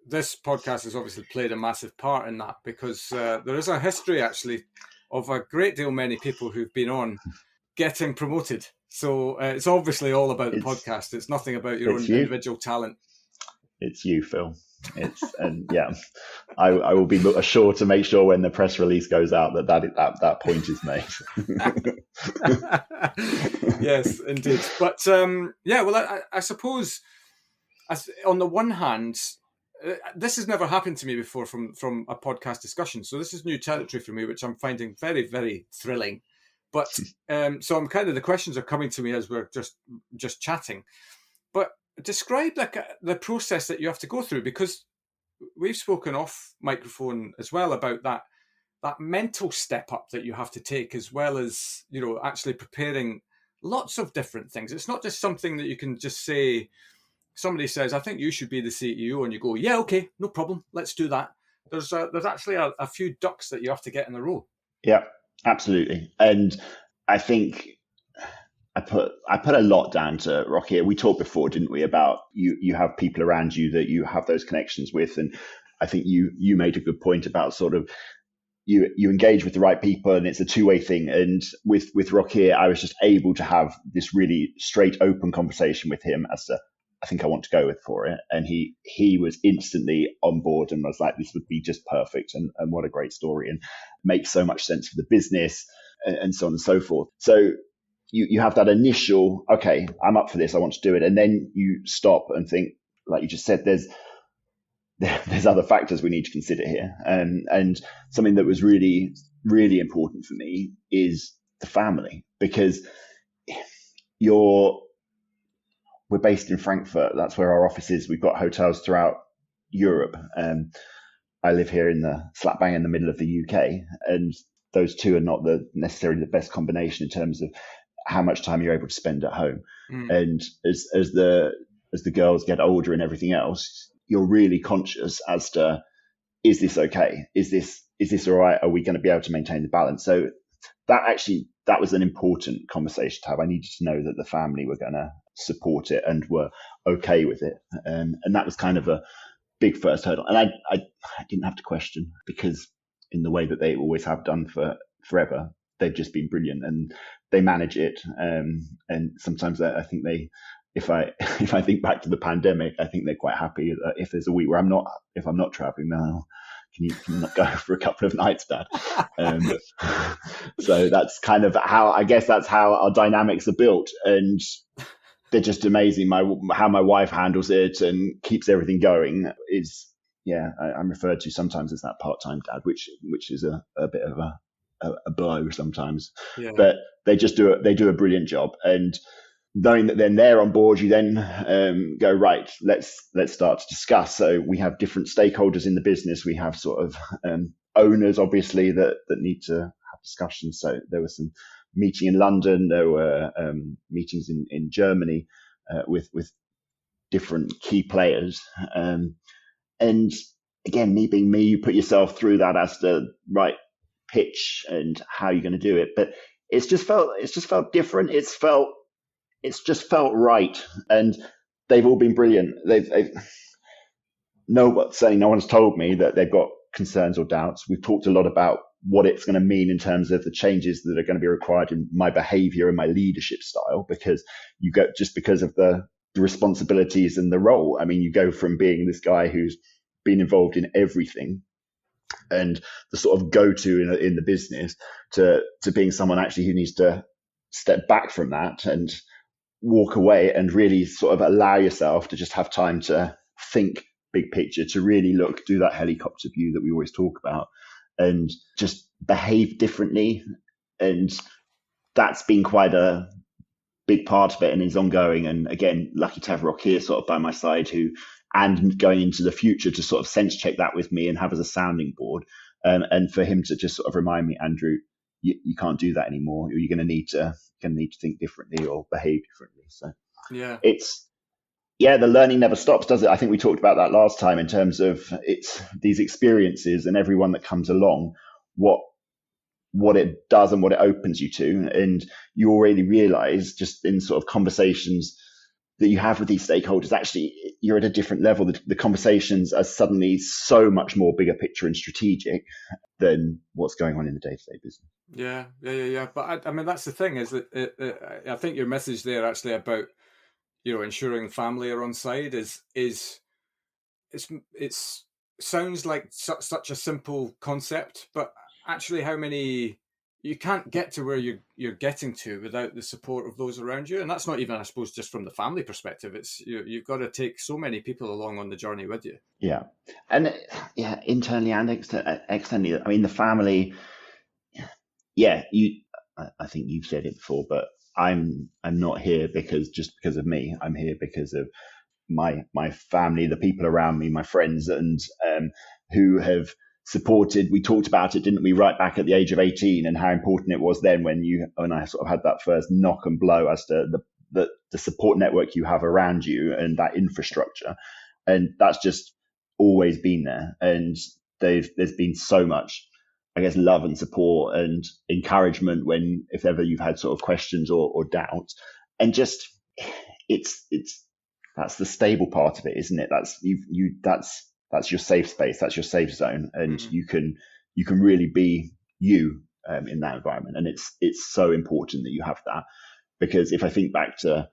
this podcast has obviously played a massive part in that, because there is a history actually of a great deal many people who've been on getting promoted. So it's obviously all about the podcast. It's nothing about your own individual talent. It's you, Phil. And yeah, I will be sure to make sure when the press release goes out that point is made. Yes, indeed. But I suppose, on the one hand, this has never happened to me before from a podcast discussion, so this is new territory for me, which I'm finding very, very thrilling. But so I'm kind of, the questions are coming to me as we're just chatting. But describe the process that you have to go through, because we've spoken off microphone as well about that mental step up that you have to take, as well as, actually preparing lots of different things. It's not just something that you can just say. Somebody says, I think you should be the CEO, and you go, yeah, okay, no problem, let's do that. There's actually a few ducks that you have to get in a row. Yeah, absolutely. And I think I put a lot down to Rokier. We talked before, didn't we, about you have people around you that you have those connections with. And I think you made a good point about sort of you engage with the right people, and it's a two-way thing. And with Rokier, I was just able to have this really straight, open conversation with him as to, I think I want to go for it. And he was instantly on board and was like, this would be just perfect. And what a great story, and makes so much sense for the business, and so on and so forth. So you have that initial, okay, I'm up for this, I want to do it. And then you stop and think, like you just said, there's other factors we need to consider here. And something that was really, really important for me is the family, because we're based in Frankfurt. That's where our office is. We've got hotels throughout Europe. I live here in the slap bang in the middle of the UK, and those two are not necessarily the best combination in terms of how much time you're able to spend at home. And as the girls get older and everything else, you're really conscious as to, is this okay? Is this all right? Are we going to be able to maintain the balance? So that was an important conversation to have. I needed to know that the family were going to support it and were okay with it. And that was kind of a big first hurdle. And I didn't have to question, because in the way that they always have done for forever, they've just been brilliant and they manage it. And sometimes I think if I think back to the pandemic, I think they're quite happy that if there's a week where I'm not traveling, now can you not go for a couple of nights, Dad? So that's kind of how our dynamics are built, and they're just amazing. How my wife handles it and keeps everything going is, I'm referred to sometimes as that part-time dad, which is a bit of a blow sometimes. Yeah. But they do a brilliant job, and knowing that then they're on board, you then go, right, let's start to discuss. So we have different stakeholders in the business. We have sort of owners, obviously, that need to have discussions. So there was some meeting in London. There were meetings in Germany with different key players. And again, me being me, you put yourself through that as the right pitch and how you're going to do it. But it's just felt different. It's just felt right, and they've all been brilliant. Certainly no one's told me that they've got concerns or doubts. We've talked a lot about what it's going to mean in terms of the changes that are going to be required in my behavior and my leadership style, because you go, just because of the responsibilities and the role. I mean, you go from being this guy who's been involved in everything and the sort of go-to in the business to being someone actually who needs to step back from that and walk away and really sort of allow yourself to just have time to think big picture, to really do that helicopter view that we always talk about, and just behave differently. And that's been quite a big part of it and is ongoing. And again, lucky to have Rock here sort of by my side, and going into the future to sort of sense check that with me and have as a sounding board, and for him to just sort of remind me, Andrew, you can't do that anymore. You're going to need to think differently or behave differently. So the learning never stops, does it? I think we talked about that last time in terms of it's these experiences and everyone that comes along, what it does and what it opens you to. And you already realize just in sort of conversations that you have with these stakeholders, actually you're at a different level. The conversations are suddenly so much more bigger picture and strategic than what's going on in the day-to-day business. Yeah. But I mean, that's the thing, is that I think your message there actually about, ensuring family are on side is sounds like such a simple concept, but actually you can't get to where you're getting to without the support of those around you. And that's not even, I suppose, just from the family perspective. It's you've got to take so many people along on the journey with you. Yeah. And internally and externally. I mean, the family, I think you've said it before, but I'm not here because of me. I'm here because of my family, the people around me, my friends, and who have supported. We talked about it, didn't we, right back at the age of 18, and how important it was then when I sort of had that first knock and blow as to the support network you have around you and that infrastructure. And that's just always been there. And there's been so much, I guess, love and support and encouragement if ever you've had sort of questions or doubts. And just that's the stable part of it, isn't it? That's your safe space, that's your safe zone, and you can really be you in that environment. And it's so important that you have that, because if I think back to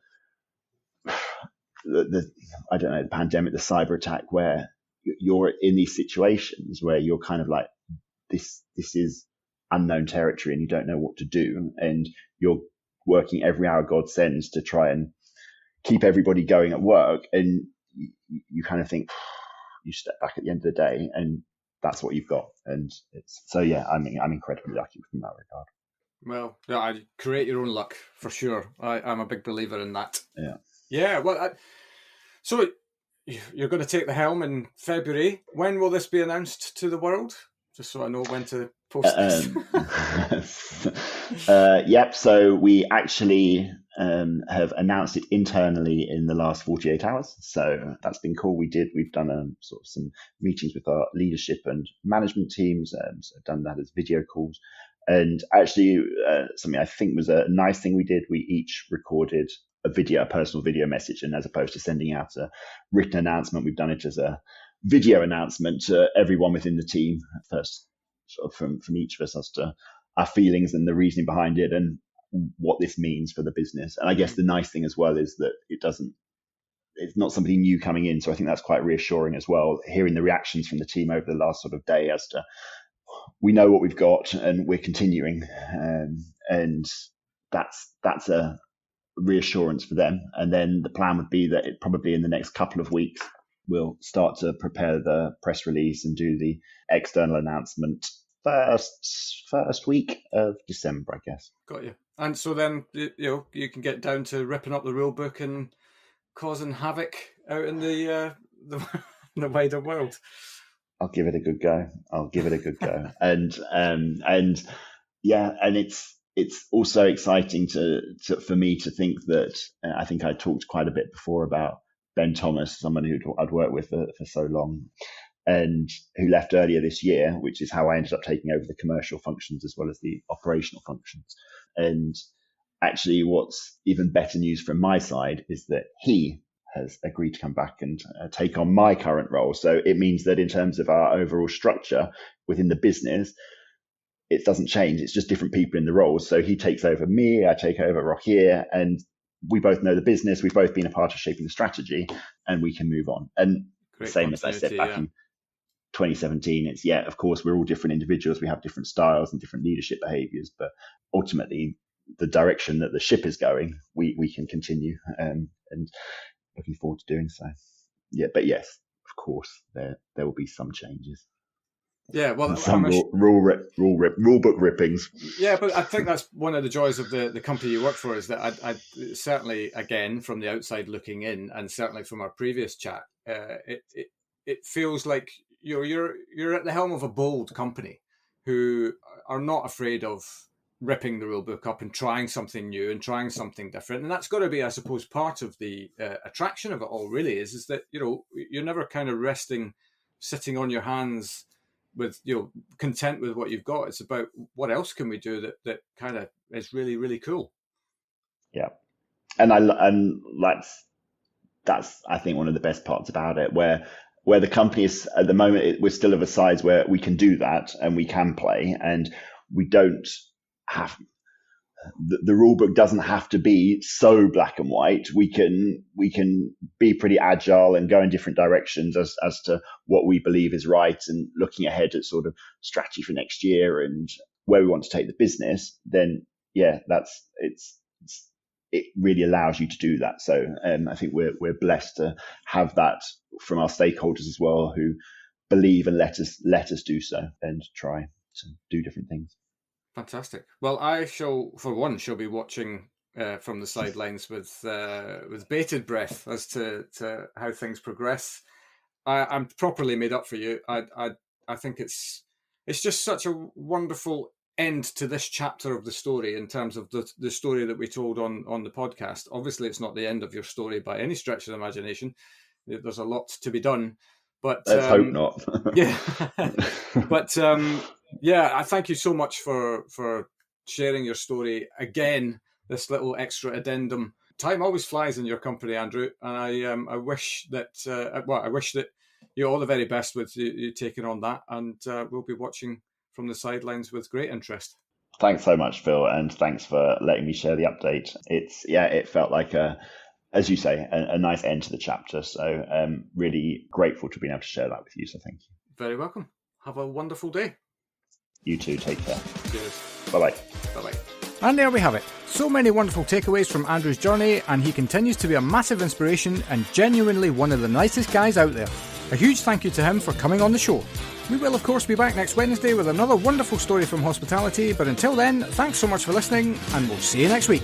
the pandemic, the cyber attack, where you're in these situations where you're kind of like, this is unknown territory and you don't know what to do, and you're working every hour God sends to try and keep everybody going at work, and you kind of think, you step back at the end of the day and that's what you've got. And I'm incredibly lucky from that regard. Well, I create your own luck for sure. I'm a big believer in that. Yeah. Well, so you're going to take the helm in February. When will this be announced to the world? Just so I know when to post this. Yep. So we actually have announced it internally in the last 48 hours. So that's been cool. We've done sort of some meetings with our leadership and management teams. So I've done that as video calls. And actually, something I think was a nice thing we did, we each recorded a personal video message. And as opposed to sending out a written announcement, we've done it as a video announcement to everyone within the team, first sort of from each of us as to our feelings and the reasoning behind it and what this means for the business. And I guess the nice thing as well is that it's not somebody new coming in. So I think that's quite reassuring as well, hearing the reactions from the team over the last sort of day as to, we know what we've got and we're continuing. And that's a reassurance for them. And then the plan would be that it probably in the next couple of weeks, we'll start to prepare the press release and do the external announcement first week of December, I guess. Got you. And so then, you can get down to ripping up the rule book and causing havoc out in the wider world. I'll give it a good go. And yeah, and it's also exciting for me to think that I think I talked quite a bit before about Ben Thomas, someone who I'd worked with for so long, and who left earlier this year, which is how I ended up taking over the commercial functions as well as the operational functions. And actually, what's even better news from my side is that he has agreed to come back and take on my current role. So it means that in terms of our overall structure within the business, it doesn't change. It's just different people in the roles. So he takes over me, I take over Rockhere, and we both know the business. We've both been a part of shaping the strategy, and we can move on. And Great same as I said back in 2017, it's, of course, we're all different individuals. We have different styles and different leadership behaviors, but ultimately the direction that the ship is going, we can continue, and looking forward to doing so. Yeah, but yes, of course, there will be some changes. Yeah, well, and some rule book rippings. Yeah, but I think that's one of the joys of the company you work for, is that I certainly, again, from the outside looking in, and certainly from our previous chat, it feels like you're at the helm of a bold company who are not afraid of ripping the rule book up and trying something new and trying something different. And that's got to be, I suppose, part of the attraction of it all, really, is that, you're never kind of sitting on your hands with, content with what you've got. It's about what else can we do that kind of is really, really cool. Yeah. And that's I think one of the best parts about it, where the company is at the moment, we're still of a size where we can do that and we can play, and we don't have the rule book doesn't have to be so black and white. We can be pretty agile and go in different directions as to what we believe is right, and looking ahead at sort of strategy for next year and where we want to take the business. Then it really allows you to do that. So I think we're blessed to have that from our stakeholders as well, who believe and let us do so and try to do different things. Fantastic. Well, I shall be watching from the sidelines with bated breath as to how things progress. I'm properly made up for you. I think it's just such a wonderful end to this chapter of the story, in terms of the story that we told on the podcast. Obviously, it's not the end of your story by any stretch of the imagination. There's a lot to be done, but let's hope not. Yeah, but I thank you so much for sharing your story again. This little extra addendum. Time always flies in your company, Andrew, and I wish that you all the very best with you taking on that, and we'll be watching from the sidelines with great interest. Thanks so much, Phil, and thanks for letting me share the update. It felt like as you say, a nice end to the chapter. So really grateful to be able to share that with you. So thank you. Very welcome. Have a wonderful day. You too. Take care. Cheers. Bye-bye. Bye-bye. And there we have it. So many wonderful takeaways from Andrew's journey, and he continues to be a massive inspiration and genuinely one of the nicest guys out there. A huge thank you to him for coming on the show. We will, of course, be back next Wednesday with another wonderful story from hospitality, but until then, thanks so much for listening, and we'll see you next week.